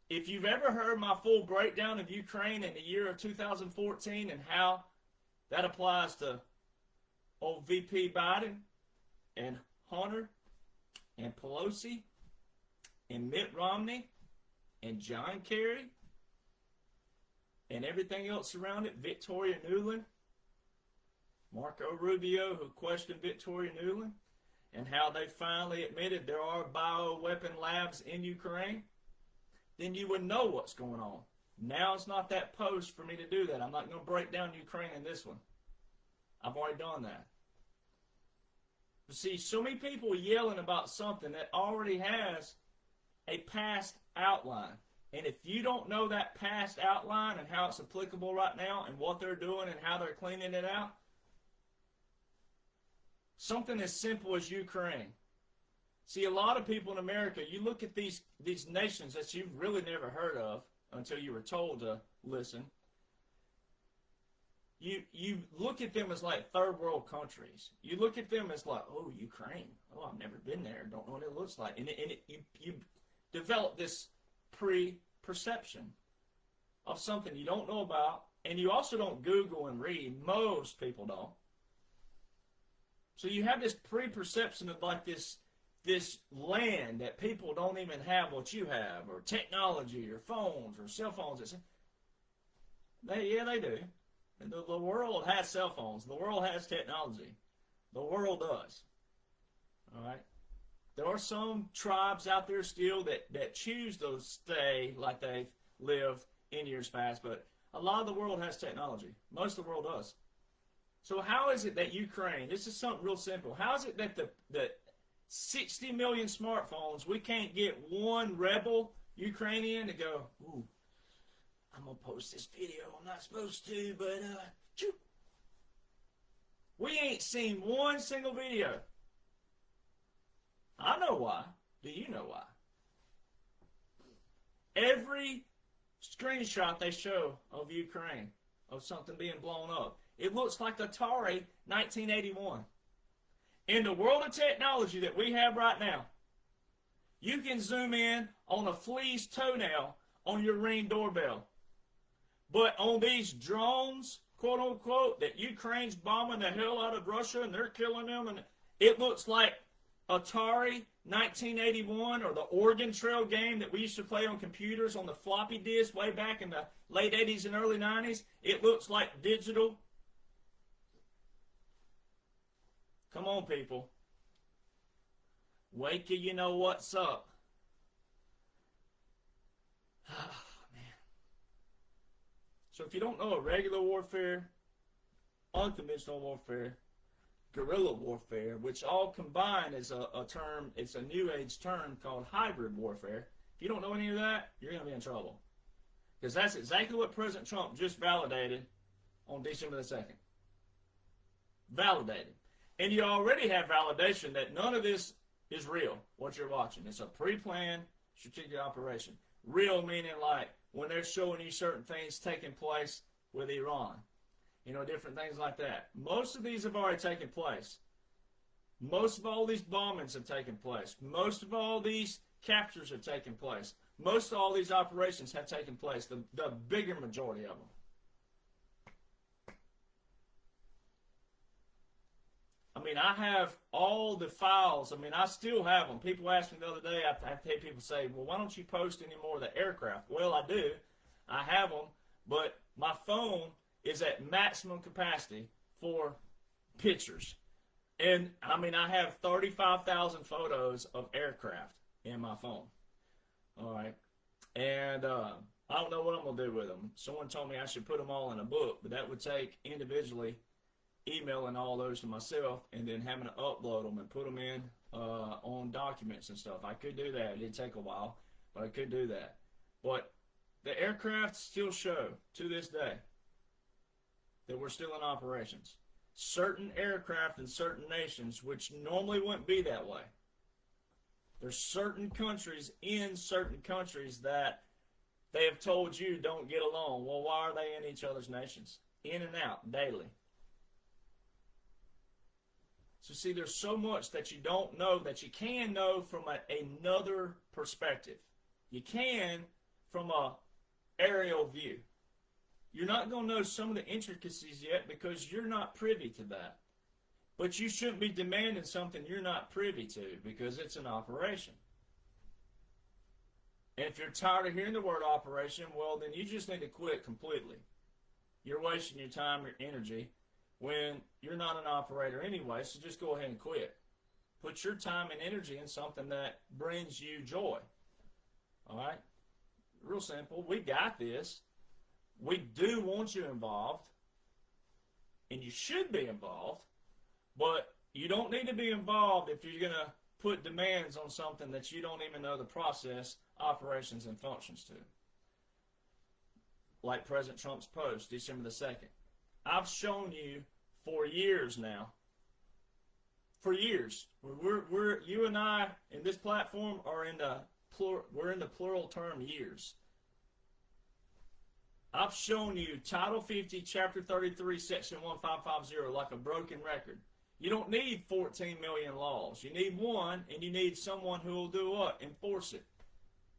If you've ever heard my full breakdown of Ukraine in the year of 2014 and how that applies to old VP Biden and Hunter and Pelosi and Mitt Romney and John Kerry and everything else around it, Victoria Nuland, Marco Rubio, who questioned Victoria Nuland, and how they finally admitted there are bioweapon labs in Ukraine, then you would know what's going on. Now it's not that post for me to do that. I'm not going to break down Ukraine in this one. I've already done that. But see, so many people yelling about something that already has a past outline. And if you don't know that past outline and how it's applicable right now and what they're doing and how they're cleaning it out, something as simple as Ukraine. See, a lot of people in America, you look at these nations that you've really never heard of until you were told to listen. You look at them as like third world countries. You look at them as like, oh, Ukraine. Oh, I've never been there. Don't know what it looks like. And you develop this pre-perception of something you don't know about. And you also don't Google and read. Most people don't. So you have this pre-perception of like this land that people don't even have what you have, or technology, or phones, or cell phones. They do. And the world has cell phones. The world has technology. The world does. All right? There are some tribes out there still that choose to stay like they've lived in years past, but a lot of the world has technology. Most of the world does. So how is it that Ukraine, this is something real simple, how is it that the 60 million smartphones, we can't get one rebel Ukrainian to go, ooh, I'm going to post this video. I'm not supposed to, but, shoot. We ain't seen one single video. I know why. Do you know why? Every screenshot they show of Ukraine, of something being blown up, it looks like Atari 1981. In the world of technology that we have right now, you can zoom in on a flea's toenail on your Ring doorbell. But on these drones, quote unquote, that Ukraine's bombing the hell out of Russia and they're killing them, and it looks like Atari 1981 or the Oregon Trail game that we used to play on computers on the floppy disk way back in the late 80s and early 90s. It looks like digital. Come on, people. Wait till you know what's up. So if you don't know regular warfare, unconventional warfare, guerrilla warfare, which all combined is a term, it's a new age term called hybrid warfare. If you don't know any of that, you're going to be in trouble. Because that's exactly what President Trump just validated on December the 2nd. Validated. And you already have validation that none of this is real, what you're watching. It's a pre-planned strategic operation. Real meaning like when they're showing you certain things taking place with Iran. You know, different things like that. Most of these have already taken place. Most of all these bombings have taken place. Most of all these captures have taken place. Most of all these operations have taken place. The bigger majority of them. I mean, I have all the files. I mean, I still have them. People asked me the other day, I've had people say, well, why don't you post any more of the aircraft? Well, I do. I have them. But my phone is at maximum capacity for pictures. And, I mean, I have 35,000 photos of aircraft in my phone. All right. And I don't know what I'm going to do with them. Someone told me I should put them all in a book, but that would take individually emailing all those to myself and then having to upload them and put them in on documents and stuff. I could do that. It'd take a while, but I could do that. But the aircraft still show to this day that we're still in operations. Certain aircraft in certain nations, which normally wouldn't be that way. There's certain countries in certain countries that they have told you don't get along. Well, why are they in each other's nations? In and out daily. So see, there's so much that you don't know that you can know from another perspective. You can from a aerial view. You're not going to know some of the intricacies yet because you're not privy to that. But you shouldn't be demanding something you're not privy to because it's an operation. And if you're tired of hearing the word operation, well, then you just need to quit completely. You're wasting your time, your energy, when you're not an operator anyway, so just go ahead and quit. Put your time and energy in something that brings you joy. All right? Real simple. We got this. We do want you involved, and you should be involved, but you don't need to be involved if you're going to put demands on something that you don't even know the process, operations, and functions to. Like President Trump's post, December the 2nd. I've shown you for years now. For years, you and I in this platform are in the plural term years. I've shown you Title 50, Chapter 33, Section 1550 like a broken record. You don't need 14 million laws. You need one, and you need someone who will do what? Enforce it.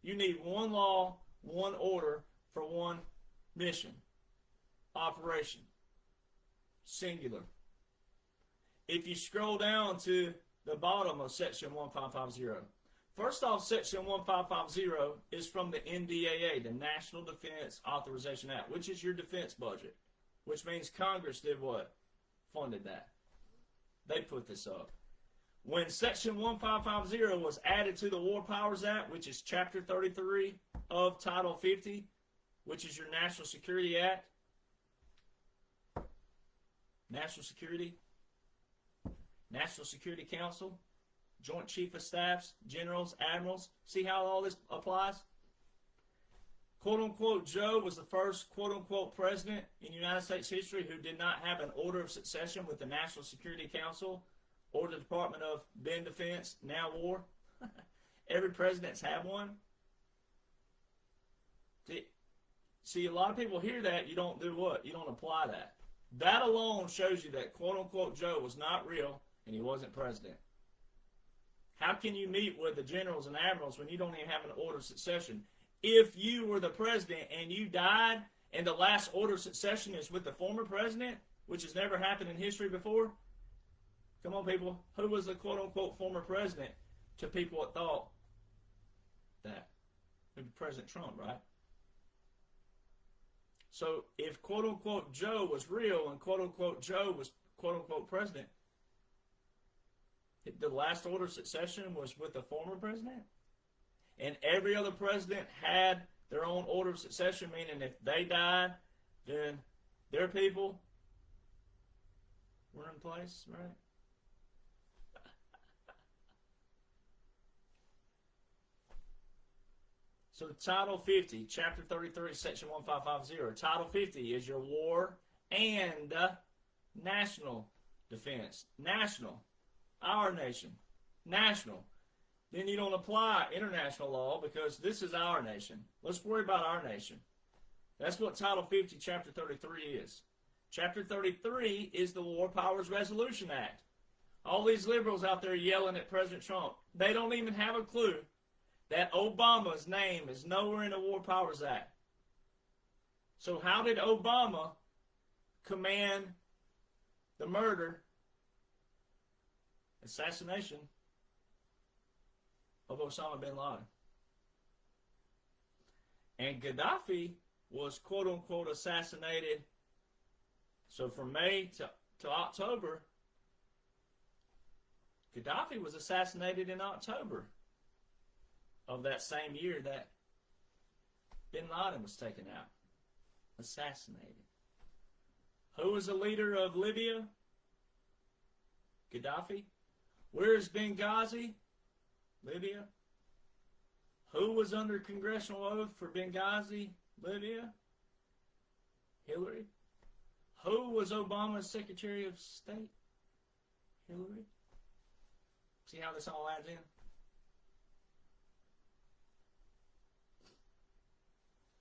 You need one law, one order for one mission. Operation. Singular. If you scroll down to the bottom of Section 1550, first off, Section 1550 is from the NDAA, the National Defense Authorization Act, which is your defense budget, which means Congress did what? Funded that. They put this up. When Section 1550 was added to the War Powers Act, which is Chapter 33 of Title 50, which is your National Security Act, National Security Council, Joint Chief of Staffs, Generals, Admirals. See how all this applies? Quote-unquote Joe was the first quote-unquote president in United States history who did not have an order of succession with the National Security Council or the Department of then Defense, now War. Every president's had one. See, a lot of people hear that. You don't do what? You don't apply that. That alone shows you that quote-unquote Joe was not real and he wasn't president. How can you meet with the generals and admirals when you don't even have an order of succession? If you were the president and you died and the last order of succession is with the former president, which has never happened in history before, come on, people. Who was the quote-unquote former president to people that thought that? Maybe President Trump, right? So if quote-unquote Joe was real and quote-unquote Joe was quote-unquote president, the last order of succession was with the former president? And every other president had their own order of succession, meaning if they died, then their people were in place, right? So Title 50, Chapter 33, Section 1550. Title 50 is your war and national defense. National. Our nation. National. Then you don't apply international law because this is our nation. Let's worry about our nation. That's what Title 50, Chapter 33 is. Chapter 33 is the War Powers Resolution Act. All these liberals out there yelling at President Trump, they don't even have a clue that Obama's name is nowhere in the War Powers Act. So how did Obama command the murder, assassination of Osama bin Laden? And Gaddafi was quote-unquote assassinated. So from May to October, Gaddafi was assassinated in October of that same year that bin Laden was taken out. Assassinated. Who was the leader of Libya? Gaddafi. Where is Benghazi? Libya. Who was under congressional oath for Benghazi? Libya. Hillary. Who was Obama's Secretary of State? Hillary. See how this all adds in?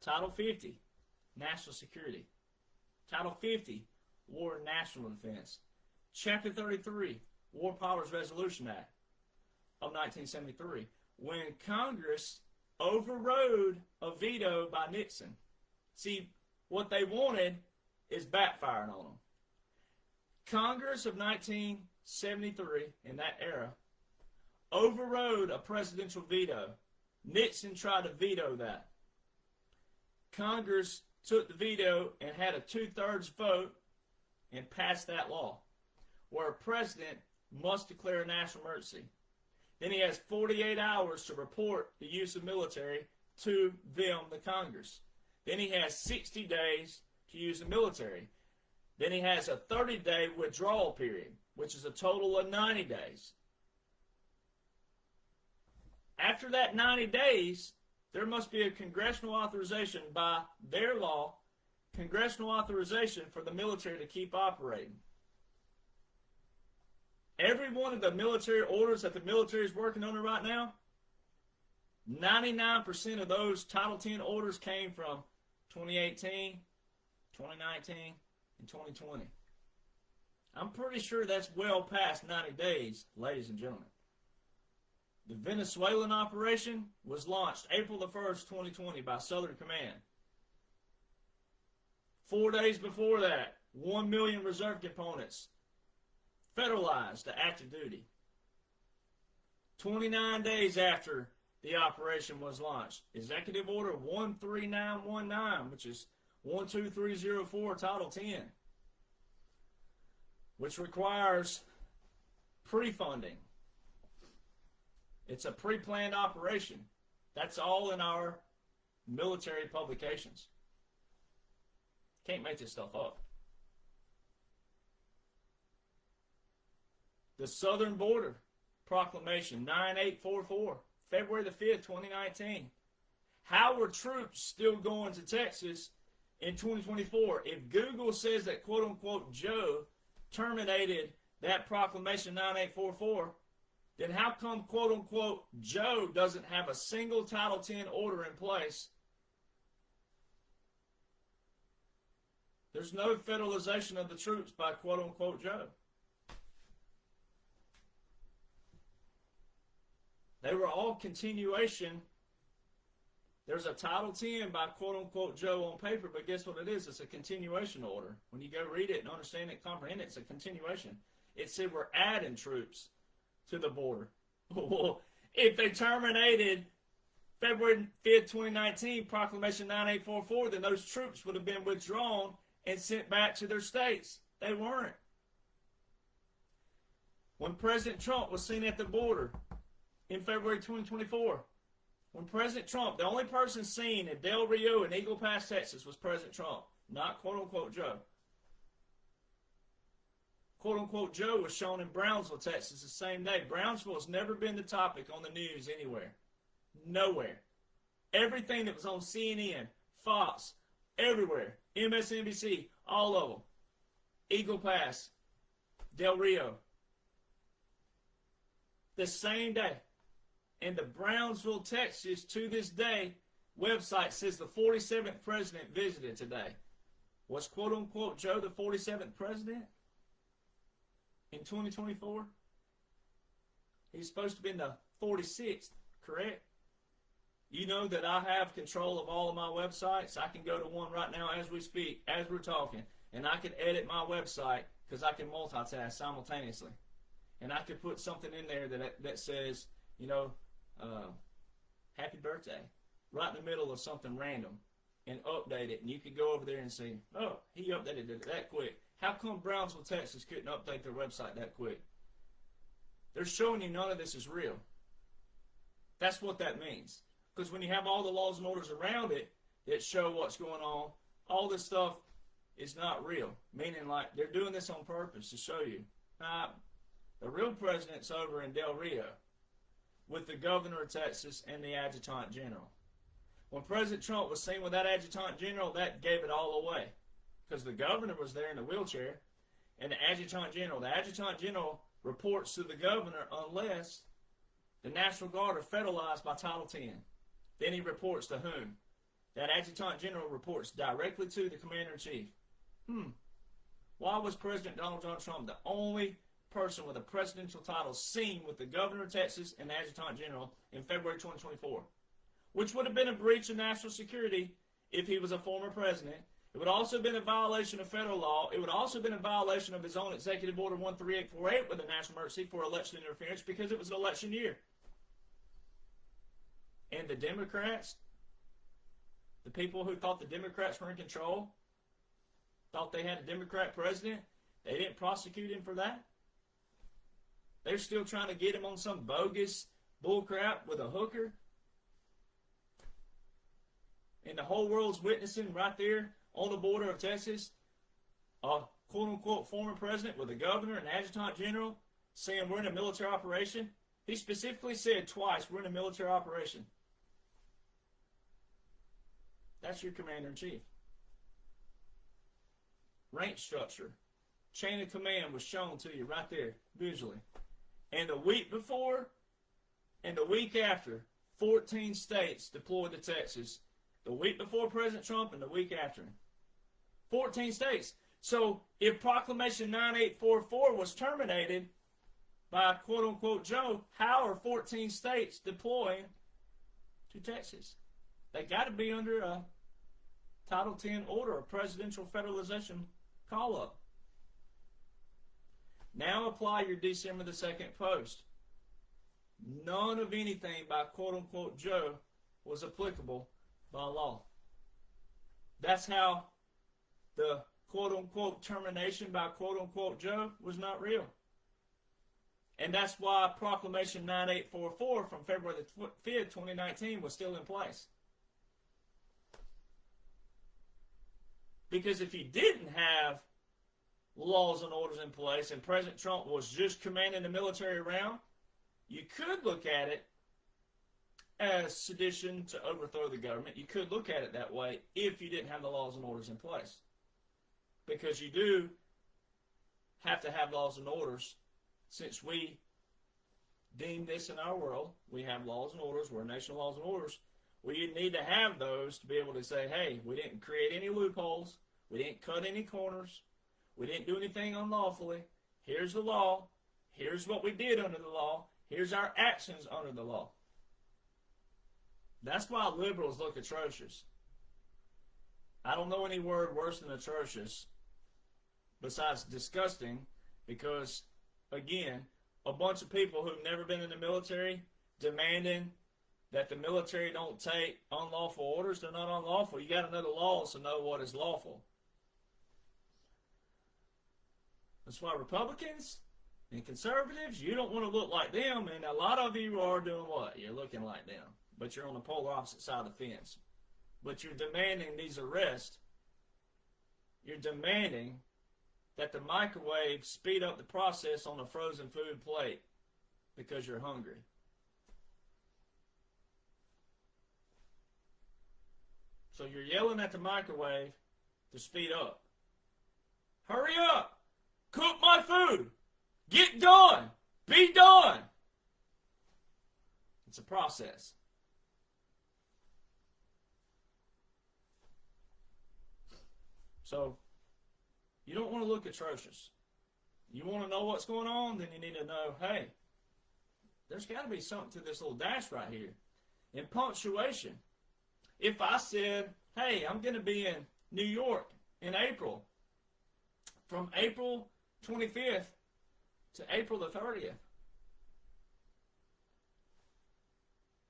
Title 50, National Security. Title 50, War and National Defense. Chapter 33, War Powers Resolution Act of 1973, when Congress overrode a veto by Nixon. See, what they wanted is backfiring on them. Congress of 1973, in that era, overrode a presidential veto. Nixon tried to veto that. Congress took the veto and had a 2/3 vote and passed that law, where a president must declare a national emergency. Then he has 48 hours to report the use of military to them, the Congress. Then he has 60 days to use the military. Then he has a 30-day withdrawal period, which is a total of 90 days. After that 90 days, there must be a congressional authorization by their law, congressional authorization for the military to keep operating. Every one of the military orders that the military is working under right now, 99% of those Title 10 orders came from 2018, 2019, and 2020. I'm pretty sure that's well past 90 days, ladies and gentlemen. The Venezuelan operation was launched April the 1st, 2020 by Southern Command. 4 days before that, 1 million reserve components federalized to active duty. 29 days after the operation was launched, Executive Order 13919, which is 12304 Title 10, which requires pre-funding. It's a pre-planned operation. That's all in our military publications. Can't make this stuff up. The Southern Border Proclamation 9844, February the 5th, 2019. How are troops still going to Texas in 2024? If Google says that quote-unquote Joe terminated that proclamation 9844, then how come quote-unquote Joe doesn't have a single Title 10 order in place? There's no federalization of the troops by quote-unquote Joe. They were all continuation. There's a Title 10 by quote-unquote Joe on paper, but guess what it is? It's a continuation order. When you go read it and understand it, comprehend it, it's a continuation. It said we're adding troops to the border. Well, if they terminated February 5th, 2019, Proclamation 9844, then those troops would have been withdrawn and sent back to their states. They weren't. When President Trump was seen at the border in February 2024, when President Trump, the only person seen at Del Rio and Eagle Pass, Texas, was President Trump, not quote-unquote Joe. Quote-unquote Joe was shown in Brownsville, Texas, the same day. Brownsville has never been the topic on the news anywhere. Nowhere. Everything that was on CNN, Fox, everywhere, MSNBC, all of them. Eagle Pass, Del Rio. The same day. And the Brownsville, Texas, to this day, website says the 47th president visited today. Was quote unquote Joe the 47th president in 2024? He's supposed to be in the 46th, correct? You know that I have control of all of my websites. I can go to one right now as we speak, as we're talking, and I can edit my website because I can multitask simultaneously. And I could put something in there that says, you know, happy birthday, right in the middle of something random, and update it. And you could go over there and see, oh, he updated it that quick. How come Brownsville, Texas couldn't update their website that quick? They're showing you none of this is real. That's what that means. Because when you have all the laws and orders around it that show what's going on, all this stuff is not real. Meaning like they're doing this on purpose to show you. The real president's over in Del Rio with the governor of Texas and the adjutant general. When President Trump was seen with that adjutant general, that gave it all away. Because the governor was there in a wheelchair and the adjutant general reports to the governor unless the National Guard are federalized by Title 10. Then he reports to whom? That adjutant general reports directly to the commander-in-chief. Why was President Donald John Trump the only person with a presidential title seen with the governor of Texas and the adjutant general in February 2024? Which would have been a breach of national security if he was a former president. It would also have been a violation of federal law. It would also have been a violation of his own Executive Order 13848 with a national emergency for election interference because it was an election year. And the Democrats, the people who thought the Democrats were in control, thought they had a Democrat president, they didn't prosecute him for that. They're still trying to get him on some bogus bullcrap with a hooker. And the whole world's witnessing right there on the border of Texas, a quote-unquote former president with a governor and adjutant general saying we're in a military operation. He specifically said twice, we're in a military operation. That's your commander-in-chief. Rank structure. Chain of command was shown to you right there, visually. And the week before and the week after, 14 states deployed to Texas. The week before President Trump and the week after. 14 states. So if Proclamation 9844 was terminated by quote-unquote Joe, how are 14 states deploying to Texas? They got to be under a Title 10 order, a presidential federalization call-up. Now apply your December the 2nd post. None of anything by quote-unquote Joe was applicable by law. That's how the quote-unquote termination by quote-unquote Joe was not real. And that's why Proclamation 9844 from February the 5th, 2019 was still in place. Because if you didn't have laws and orders in place and President Trump was just commanding the military around, you could look at it as sedition to overthrow the government. You could look at it that way if you didn't have the laws and orders in place. Because you do have to have laws and orders. Since we deem this in our world, we have laws and orders, we're a nation of laws and orders, we need to have those to be able to say, hey, we didn't create any loopholes, we didn't cut any corners, we didn't do anything unlawfully. Here's the law, here's what we did under the law, here's our actions under the law. That's why liberals look atrocious. I don't know any word worse than atrocious besides disgusting, because, again, a bunch of people who've never been in the military demanding that the military don't take unlawful orders. They're not unlawful. You got to know the laws to know what is lawful. That's why Republicans and conservatives, you don't want to look like them, and a lot of you are doing what? You're looking like them, but you're on the polar opposite side of the fence. But you're demanding these arrests. You're demanding that the microwave speed up the process on a frozen food plate because you're hungry. So you're yelling at the microwave to speed up. Hurry up! Cook my food! Get done! Be done! It's a process. So, you don't want to look atrocious. You want to know what's going on? Then you need to know, hey, there's got to be something to this little dash right here. In punctuation, if I said, hey, I'm going to be in New York in April, from April 25th to April the 30th,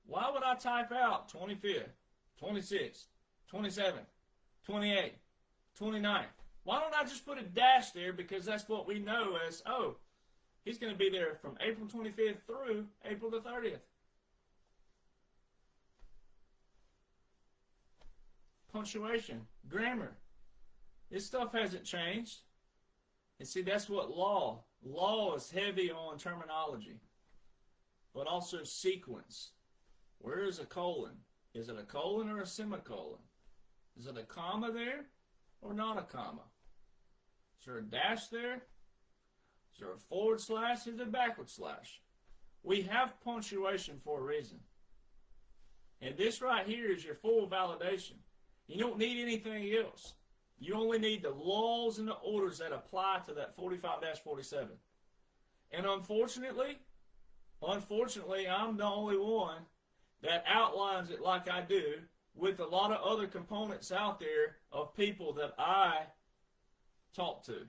why would I type out 25th, 26th, 27th, 28th, 29th? Why don't I just put a dash there, because that's what we know as, oh, he's going to be there from April 25th through April the 30th. Punctuation, grammar. This stuff hasn't changed. And see, that's what law is heavy on terminology, but also sequence. Where is a colon? Is it a colon or a semicolon? Is it a comma there or not a comma? Is there a dash there? Is there a forward slash? Is there a backward slash? We have punctuation for a reason. And this right here is your full validation. You don't need anything else. You only need the laws and the orders that apply to that 45-47. And unfortunately, I'm the only one that outlines it like I do, with a lot of other components out there of people that I talk to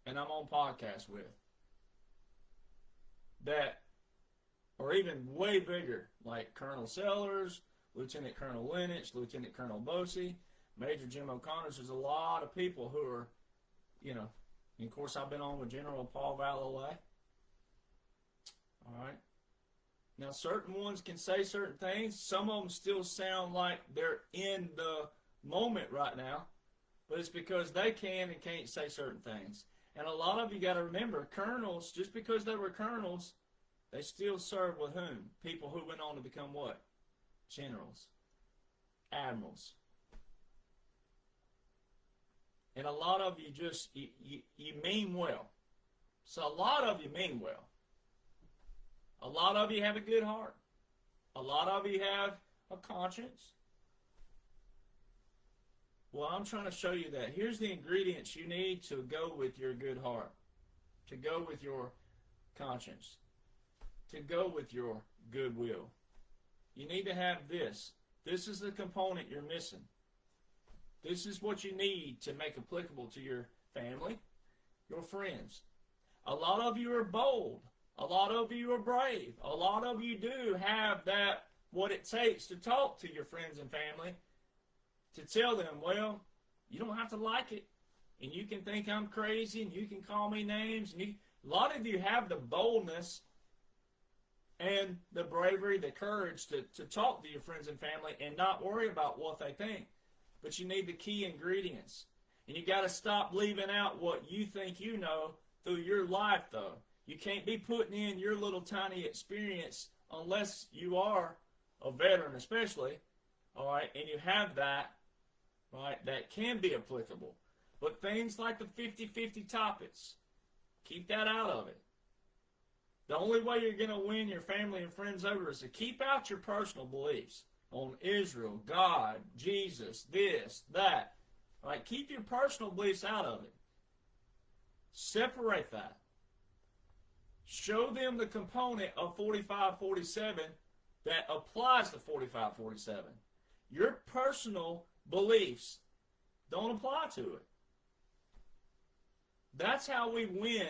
and I'm on podcasts with that are even way bigger, like Colonel Sellers, Lieutenant Colonel Lennox, Lieutenant Colonel Bosey, Major Jim O'Connor's. There's a lot of people who are, and of course I've been on with General Paul Valloway. All right. Now, certain ones can say certain things. Some of them still sound like they're in the moment right now, but it's because they can and can't say certain things. And a lot of you got to remember, colonels, just because they were colonels, they still serve with whom? People who went on to become what? Generals, admirals. And a lot of you just, you mean well. So a lot of you mean well. A lot of you have a good heart. A lot of you have a conscience. Well, I'm trying to show you that. Here's the ingredients you need to go with your good heart, to go with your conscience, to go with your goodwill. You need to have this. This is the component you're missing. This is what you need to make applicable to your family, your friends. A lot of you are bold. A lot of you are brave. A lot of you do have that, what it takes to talk to your friends and family, to tell them, well, you don't have to like it, and you can think I'm crazy, and you can call me names. And a lot of you have the boldness and the bravery, the courage to talk to your friends and family and not worry about what they think. But you need the key ingredients. And you got to stop leaving out what you think you know through your life, though. You can't be putting in your little tiny experience unless you are a veteran especially, all right, and you have that, right, that can be applicable. But things like the 50-50 topics, keep that out of it. The only way you're going to win your family and friends over is to keep out your personal beliefs on Israel, God, Jesus, this, that. All right, keep your personal beliefs out of it. Separate that. Show them the component of 45-47 that applies to 45-47. Your personal beliefs don't apply to it. That's how we win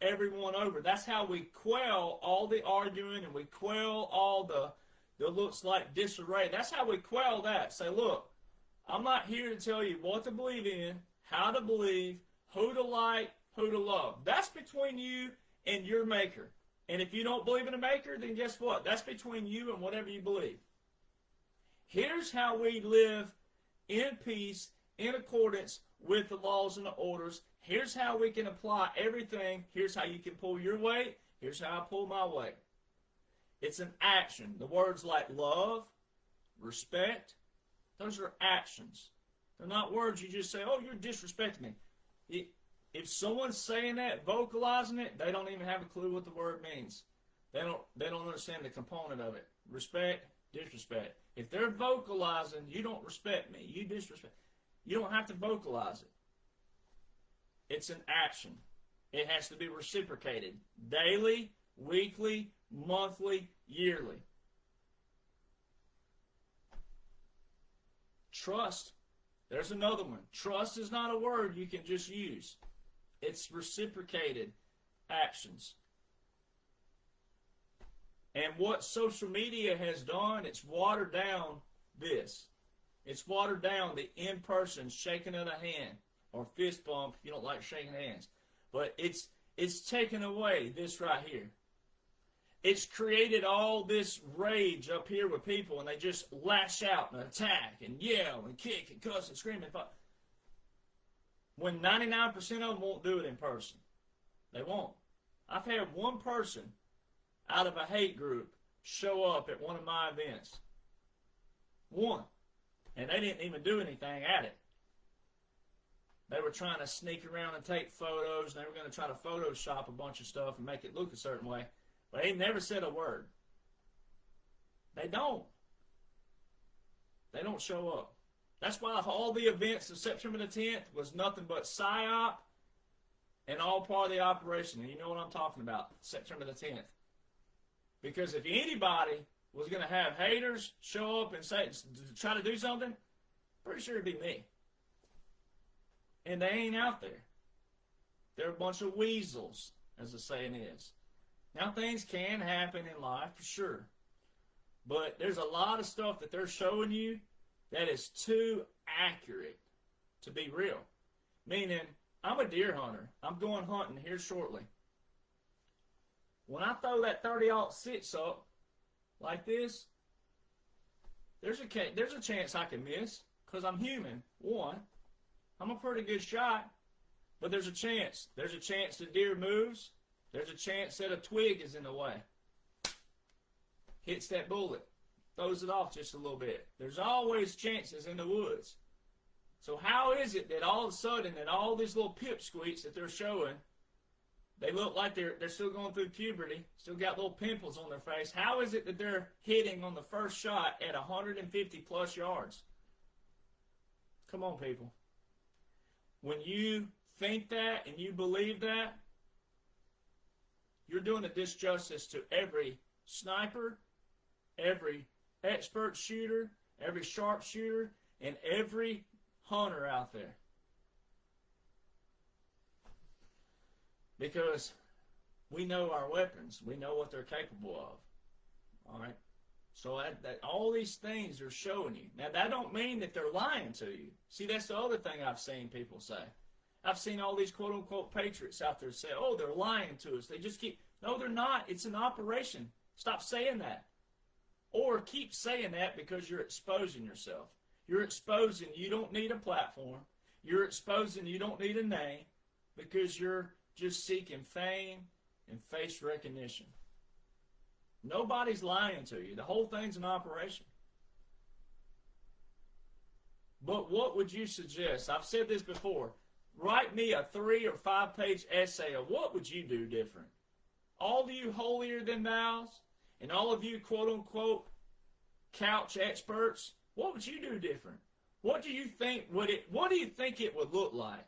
everyone over. That's how we quell all the arguing and we quell all the looks like disarray. That's how we quell that. Say, look, I'm not here to tell you what to believe in, how to believe, who to like, who to love. That's between you and your maker. And if you don't believe in a maker, then guess what? That's between you and whatever you believe. Here's how we live in peace, in accordance with the laws and the orders. Here's how we can apply everything. Here's how you can pull your weight. Here's how I pull my weight. It's an action. The words like love, respect, Those are actions. They're not words you just say, oh, you're disrespecting me. If someone's saying that, vocalizing it, they don't even have a clue what the word means. They don't understand the component of it. Respect, disrespect. If they're vocalizing, you don't respect me, you disrespect. You don't have to vocalize it. It's an action. It has to be reciprocated. Daily, weekly, monthly, yearly. Trust. There's another one. Trust is not a word you can just use. It's reciprocated actions. And what social media has done, it's watered down this. It's watered down the in-person shaking of the hand or fist bump if you don't like shaking hands. But it's taken away this right here. It's created all this rage up here with people, and they just lash out and attack and yell and kick and cuss and scream and fight. When 99% of them won't do it in person. They won't. I've had one person out of a hate group show up at one of my events. One. And they didn't even do anything at it. They were trying to sneak around and take photos, and they were going to try to Photoshop a bunch of stuff and make it look a certain way. But they never said a word. They don't. They don't show up. That's why all the events of September the 10th was nothing but PSYOP and all part of the operation. And you know what I'm talking about, September the 10th. Because if anybody was going to have haters show up and say, try to do something, pretty sure it'd be me. And they ain't out there. They're a bunch of weasels, as the saying is. Now, things can happen in life, for sure. But there's a lot of stuff that they're showing you that is too accurate to be real. Meaning, I'm a deer hunter. I'm going hunting here shortly. When I throw that 30-06 up like this, there's a chance I can miss because I'm human. One, I'm a pretty good shot, but there's a chance. There's a chance the deer moves. There's a chance that a twig is in the way. Hits that bullet. Throws it off just a little bit. There's always chances in the woods. So how is it that all of a sudden that all these little pipsqueaks that they're showing, they look like they're still going through puberty, still got little pimples on their face. How is it that they're hitting on the first shot at 150 plus yards? Come on, people. When you think that and you believe that, you're doing a disjustice to every sniper, every expert shooter, every sharpshooter, and every hunter out there. Because we know our weapons. We know what they're capable of. All right? So that all these things are showing you. Now, that don't mean that they're lying to you. See, that's the other thing I've seen people say. I've seen all these quote-unquote patriots out there say, oh, they're lying to us. They just keep... No, they're not. It's an operation. Stop saying that. Or keep saying that because you're exposing yourself. You're exposing you don't need a platform. You're exposing you don't need a name because you're just seeking fame and face recognition. Nobody's lying to you. The whole thing's an operation. But what would you suggest? I've said this before. Write me a 3 or 5 page essay of what would you do different. All of you holier than thous and all of you quote unquote couch experts, what would you do different? What do you think what do you think it would look like?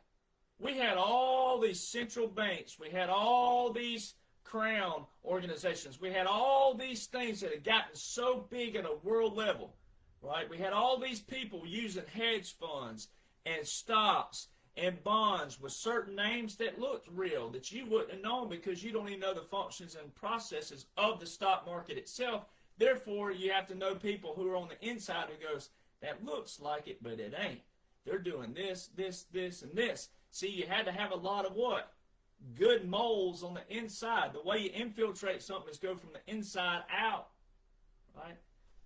We had all these central banks, we had all these crown organizations, we had all these things that had gotten so big at a world level, right? We had all these people using hedge funds and stocks and bonds with certain names that looked real that you wouldn't have known because you don't even know the functions and processes of the stock market itself. Therefore, you have to know people who are on the inside who goes, that looks like it, but it ain't. They're doing this, this, this, and this. See, you had to have a lot of what? Good moles on the inside. The way you infiltrate something is go from the inside out, right?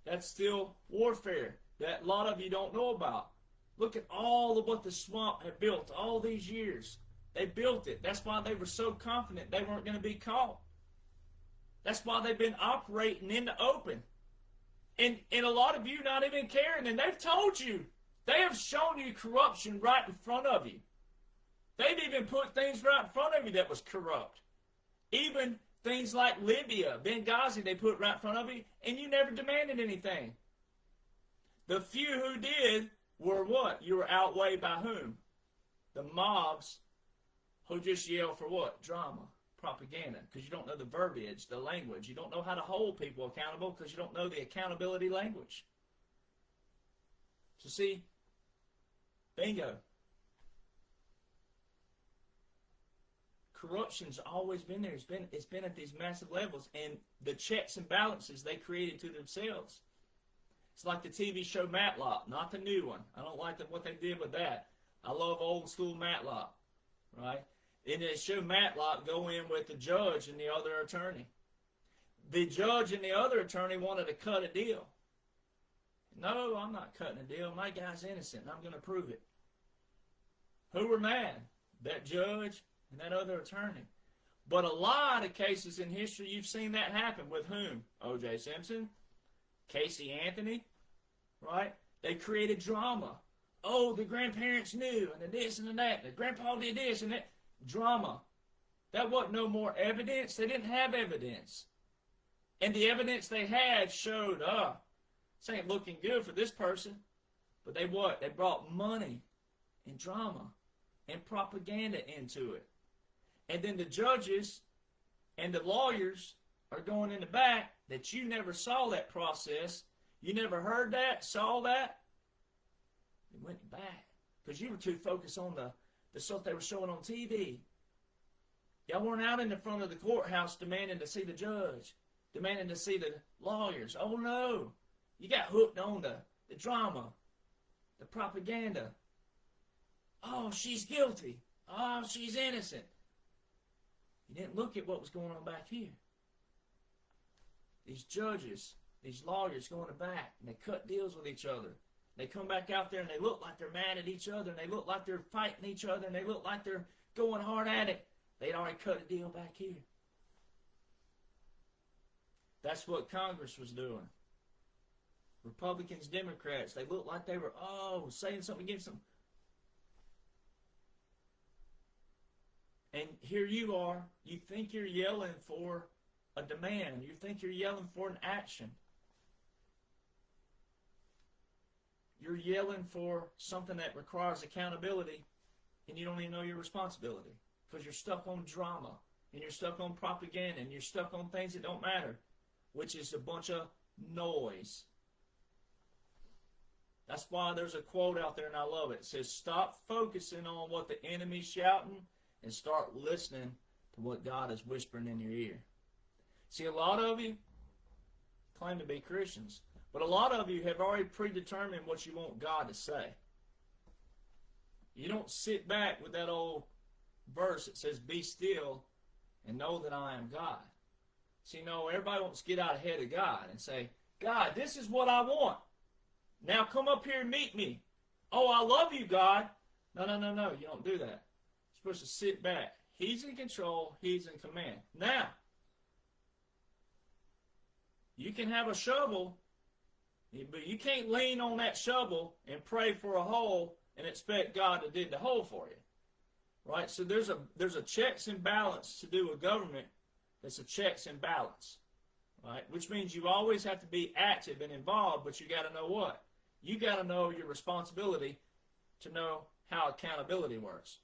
That's still warfare that a lot of you don't know about. Look at all of what the swamp had built all these years. They built it. That's why they were so confident they weren't going to be caught. That's why they've been operating in the open. And a lot of you not even caring, and they've told you. They have shown you corruption right in front of you. They've even put things right in front of you that was corrupt. Even things like Libya, Benghazi, they put right in front of you, and you never demanded anything. The few who did were what? You were outweighed by whom? The mobs who just yell for what? Drama, propaganda, because you don't know the verbiage, the language. You don't know how to hold people accountable because you don't know the accountability language. So see, bingo. Corruption's always been there. It's been at these massive levels, and the checks and balances they created to themselves. It's like the TV show Matlock, not the new one. I don't like what they did with that. I love old school Matlock, right? In the show Matlock, go in with the judge and the other attorney. The judge and the other attorney wanted to cut a deal. No, I'm not cutting a deal. My guy's innocent, and I'm going to prove it. Who were mad? That judge and that other attorney. But a lot of cases in history, you've seen that happen. With whom? O.J. Simpson, Casey Anthony, right? They created drama. Oh, the grandparents knew, and the this and the that. The grandpa did this and that. Drama. That wasn't no more evidence. They didn't have evidence. And the evidence they had showed, this ain't looking good for this person. But they what? They brought money and drama and propaganda into it. And then the judges and the lawyers are going in the back that you never saw that process. You never heard that, saw that. You went back because you were too focused on the stuff they were showing on TV. Y'all weren't out in the front of the courthouse demanding to see the judge, demanding to see the lawyers. Oh no, you got hooked on the drama, the propaganda. Oh, she's guilty. Oh, she's innocent. You didn't look at what was going on back here. These judges, these lawyers going to back, and they cut deals with each other. They come back out there and they look like they're mad at each other, and they look like they're fighting each other, and they look like they're going hard at it. They'd already cut a deal back here. That's what Congress was doing. Republicans, Democrats, they looked like they were, saying something against them. And here you are, you think you're yelling for a demand. You think you're yelling for an action. You're yelling for something that requires accountability, and you don't even know your responsibility because you're stuck on drama, and you're stuck on propaganda, and you're stuck on things that don't matter, which is a bunch of noise. That's why there's a quote out there, and I love it. It says, stop focusing on what the enemy's shouting and start listening to what God is whispering in your ear. See, a lot of you claim to be Christians, but a lot of you have already predetermined what you want God to say. You don't sit back with that old verse that says, be still and know that I am God. See, no, everybody wants to get out ahead of God and say, God, this is what I want. Now come up here and meet me. Oh, I love you, God. No, you don't do that. You're supposed to sit back. He's in control. He's in command. Now, you can have a shovel, but you can't lean on that shovel and pray for a hole and expect God to dig the hole for you. Right? So there's a checks and balance to do with government. That's a checks and balance. Right? Which means you always have to be active and involved, but you got to know what? You got to know your responsibility to know how accountability works.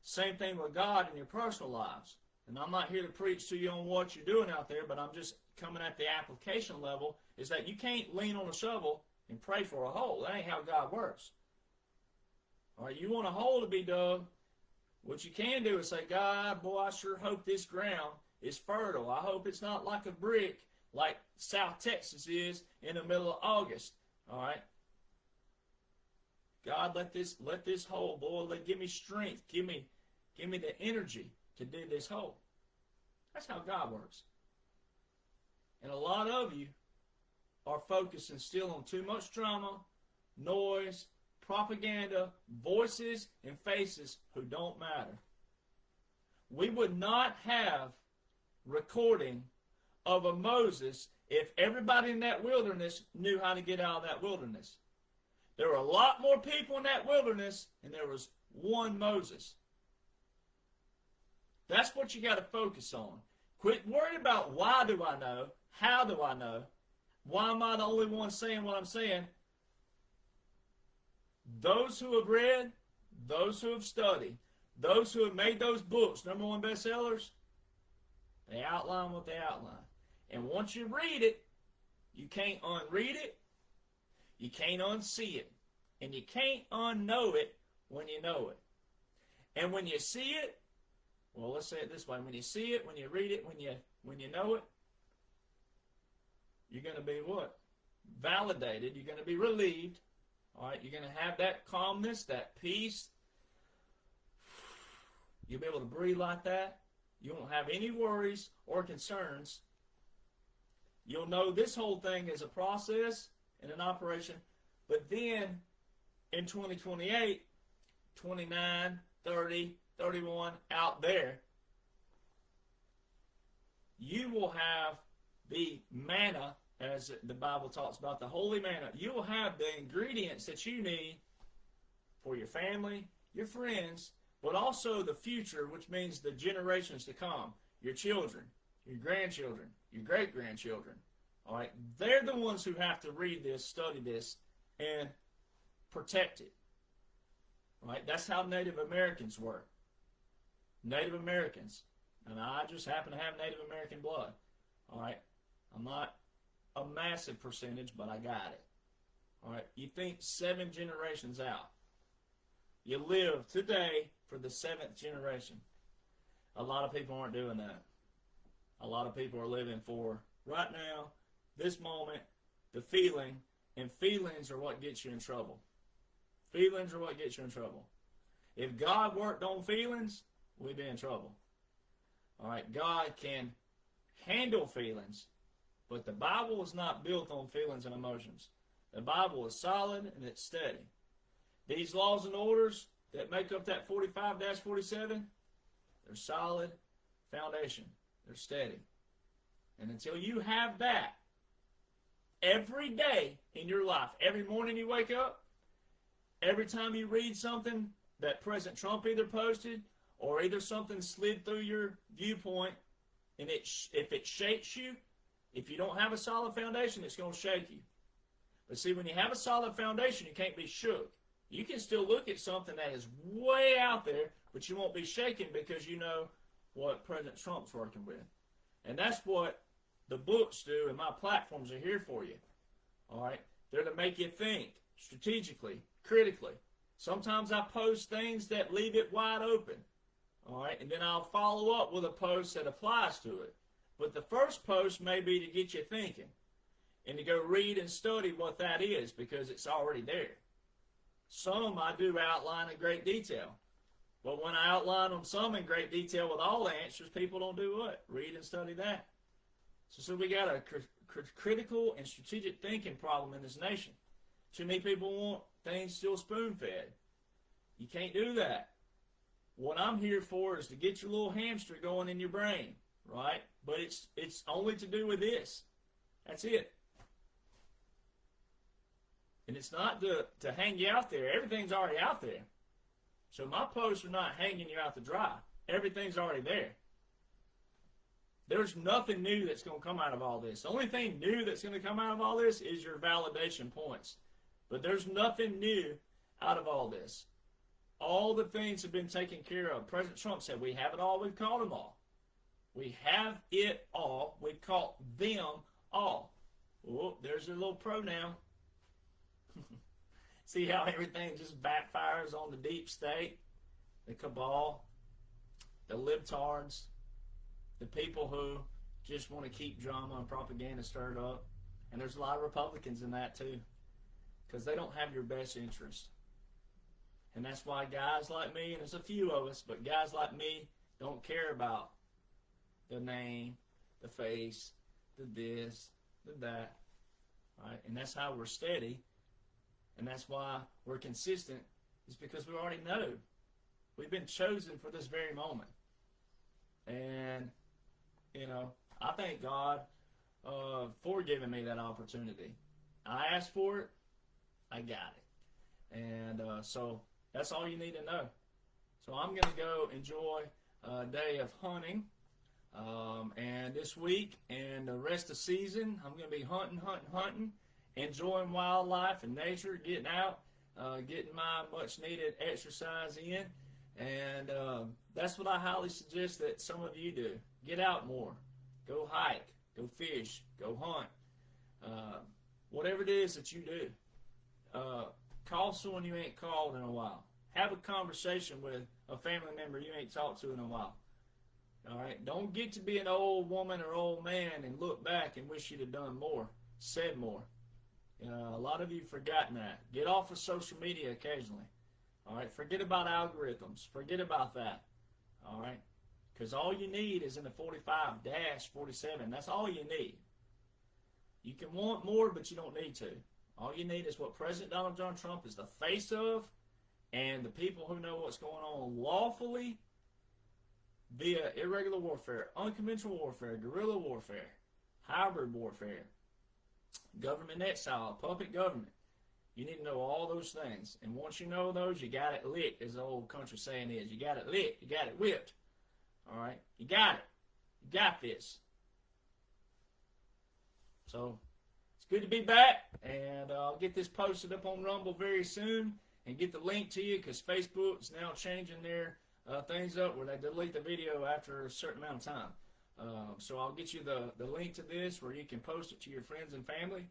Same thing with God in your personal lives. And I'm not here to preach to you on what you're doing out there, but I'm just coming at the application level, is that you can't lean on a shovel and pray for a hole. That ain't how God works. All right, you want a hole to be dug, what you can do is say, God, boy, I sure hope this ground is fertile. I hope it's not like a brick like South Texas is in the middle of August. All right? God, let this hole, boy, give me strength. Give me the energy to dig this hole. That's how God works. And a lot of you are focusing still on too much drama, noise, propaganda, voices, and faces who don't matter. We would not have recording of a Moses if everybody in that wilderness knew how to get out of that wilderness. There were a lot more people in that wilderness, and there was one Moses. That's what you got to focus on. Quit worrying about why do I know, how do I know, why am I the only one saying what I'm saying. Those who have read, those who have studied, those who have made those books, #1 bestsellers, they outline what they outline. And once you read it, you can't unread it, you can't unsee it, and you can't unknow it when you know it. And when you see it, well, let's say it this way, when you see it, when you read it, when you know it, you're going to be what? Validated. You're going to be relieved. All right, you're going to have that calmness, that peace. You'll be able to breathe like that. You won't have any worries or concerns. You'll know this whole thing is a process and an operation. But then in 2028, 29, 30, 31, out there, you will have the manna, as the Bible talks about, the holy manna. You will have the ingredients that you need for your family, your friends, but also the future, which means the generations to come, your children, your grandchildren, your great-grandchildren. All right, they're the ones who have to read this, study this, and protect it. All right, that's how Native Americans were. Native Americans, and I just happen to have Native American blood. All right, I'm not a massive percentage, but I got it. All right, you think 7 generations out. You live today for the 7th generation. A lot of people aren't doing that. A lot of people are living for right now, this moment, the feeling, and feelings are what gets you in trouble. Feelings are what gets you in trouble. If God worked on feelings, we'd be in trouble. All right, God can handle feelings, but the Bible is not built on feelings and emotions. The Bible is solid and it's steady. These laws and orders that make up that 45-47, they're solid foundation. They're steady. And until you have that every day in your life, every morning you wake up, every time you read something that President Trump either posted or either something slid through your viewpoint, and if it shakes you, if you don't have a solid foundation, it's going to shake you. But see, when you have a solid foundation, you can't be shook. You can still look at something that is way out there, but you won't be shaken because you know what President Trump's working with. And that's what the books do, and my platforms are here for you. All right? They're to make you think strategically, critically. Sometimes I post things that leave it wide open. All right? And then I'll follow up with a post that applies to it. But the first post may be to get you thinking and to go read and study what that is because it's already there. Some I do outline in great detail. But when I outline them some in great detail with all the answers, people don't do what? Read and study that. So we got a critical and strategic thinking problem in this nation. Too many people want things still spoon-fed. You can't do that. What I'm here for is to get your little hamster going in your brain, right? But it's only to do with this. That's it. And it's not to hang you out there. Everything's already out there. So my posts are not hanging you out to dry. Everything's already there. There's nothing new that's going to come out of all this. The only thing new that's going to come out of all this is your validation points. But there's nothing new out of all this. All the things have been taken care of. President Trump said, we have it all, we've caught them all. We have it all, we caught them all. Oh, there's a little pronoun. See how everything just backfires on the deep state, the cabal, the libtards, the people who just want to keep drama and propaganda stirred up. And there's a lot of Republicans in that too, because they don't have your best interest. And that's why guys like me, and there's a few of us, but guys like me don't care about the name, the face, the this, the that. Right? And that's how we're steady. And that's why we're consistent, is because we already know. We've been chosen for this very moment. And, you know, I thank God for giving me that opportunity. I asked for it, I got it. And so that's all you need to know. So I'm going to go enjoy a day of hunting. And this week and the rest of the season, I'm going to be hunting, enjoying wildlife and nature, getting out, getting my much needed exercise in. And that's what I highly suggest that some of you do. Get out more. Go hike. Go fish. Go hunt. Whatever it is that you do. Call someone you ain't called in a while. Have a conversation with a family member you ain't talked to in a while. All right? Don't get to be an old woman or old man and look back and wish you'd have done more, said more. A lot of you have forgotten that. Get off of social media occasionally. All right? Forget about algorithms. Forget about that. All right? Because all you need is in the 45-47. That's all you need. You can want more, but you don't need to. All you need is what President Donald John Trump is the face of, and the people who know what's going on lawfully via irregular warfare, unconventional warfare, guerrilla warfare, hybrid warfare, government exile, puppet government. You need to know all those things. And once you know those, you got it licked, as the old country saying is. You got it licked. You got it whipped. All right? You got it. You got this. So, it's good to be back. And I'll get this posted up on Rumble very soon and get the link to you, because Facebook is now changing their things up where they delete the video after a certain amount of time. So I'll get you the link to this where you can post it to your friends and family.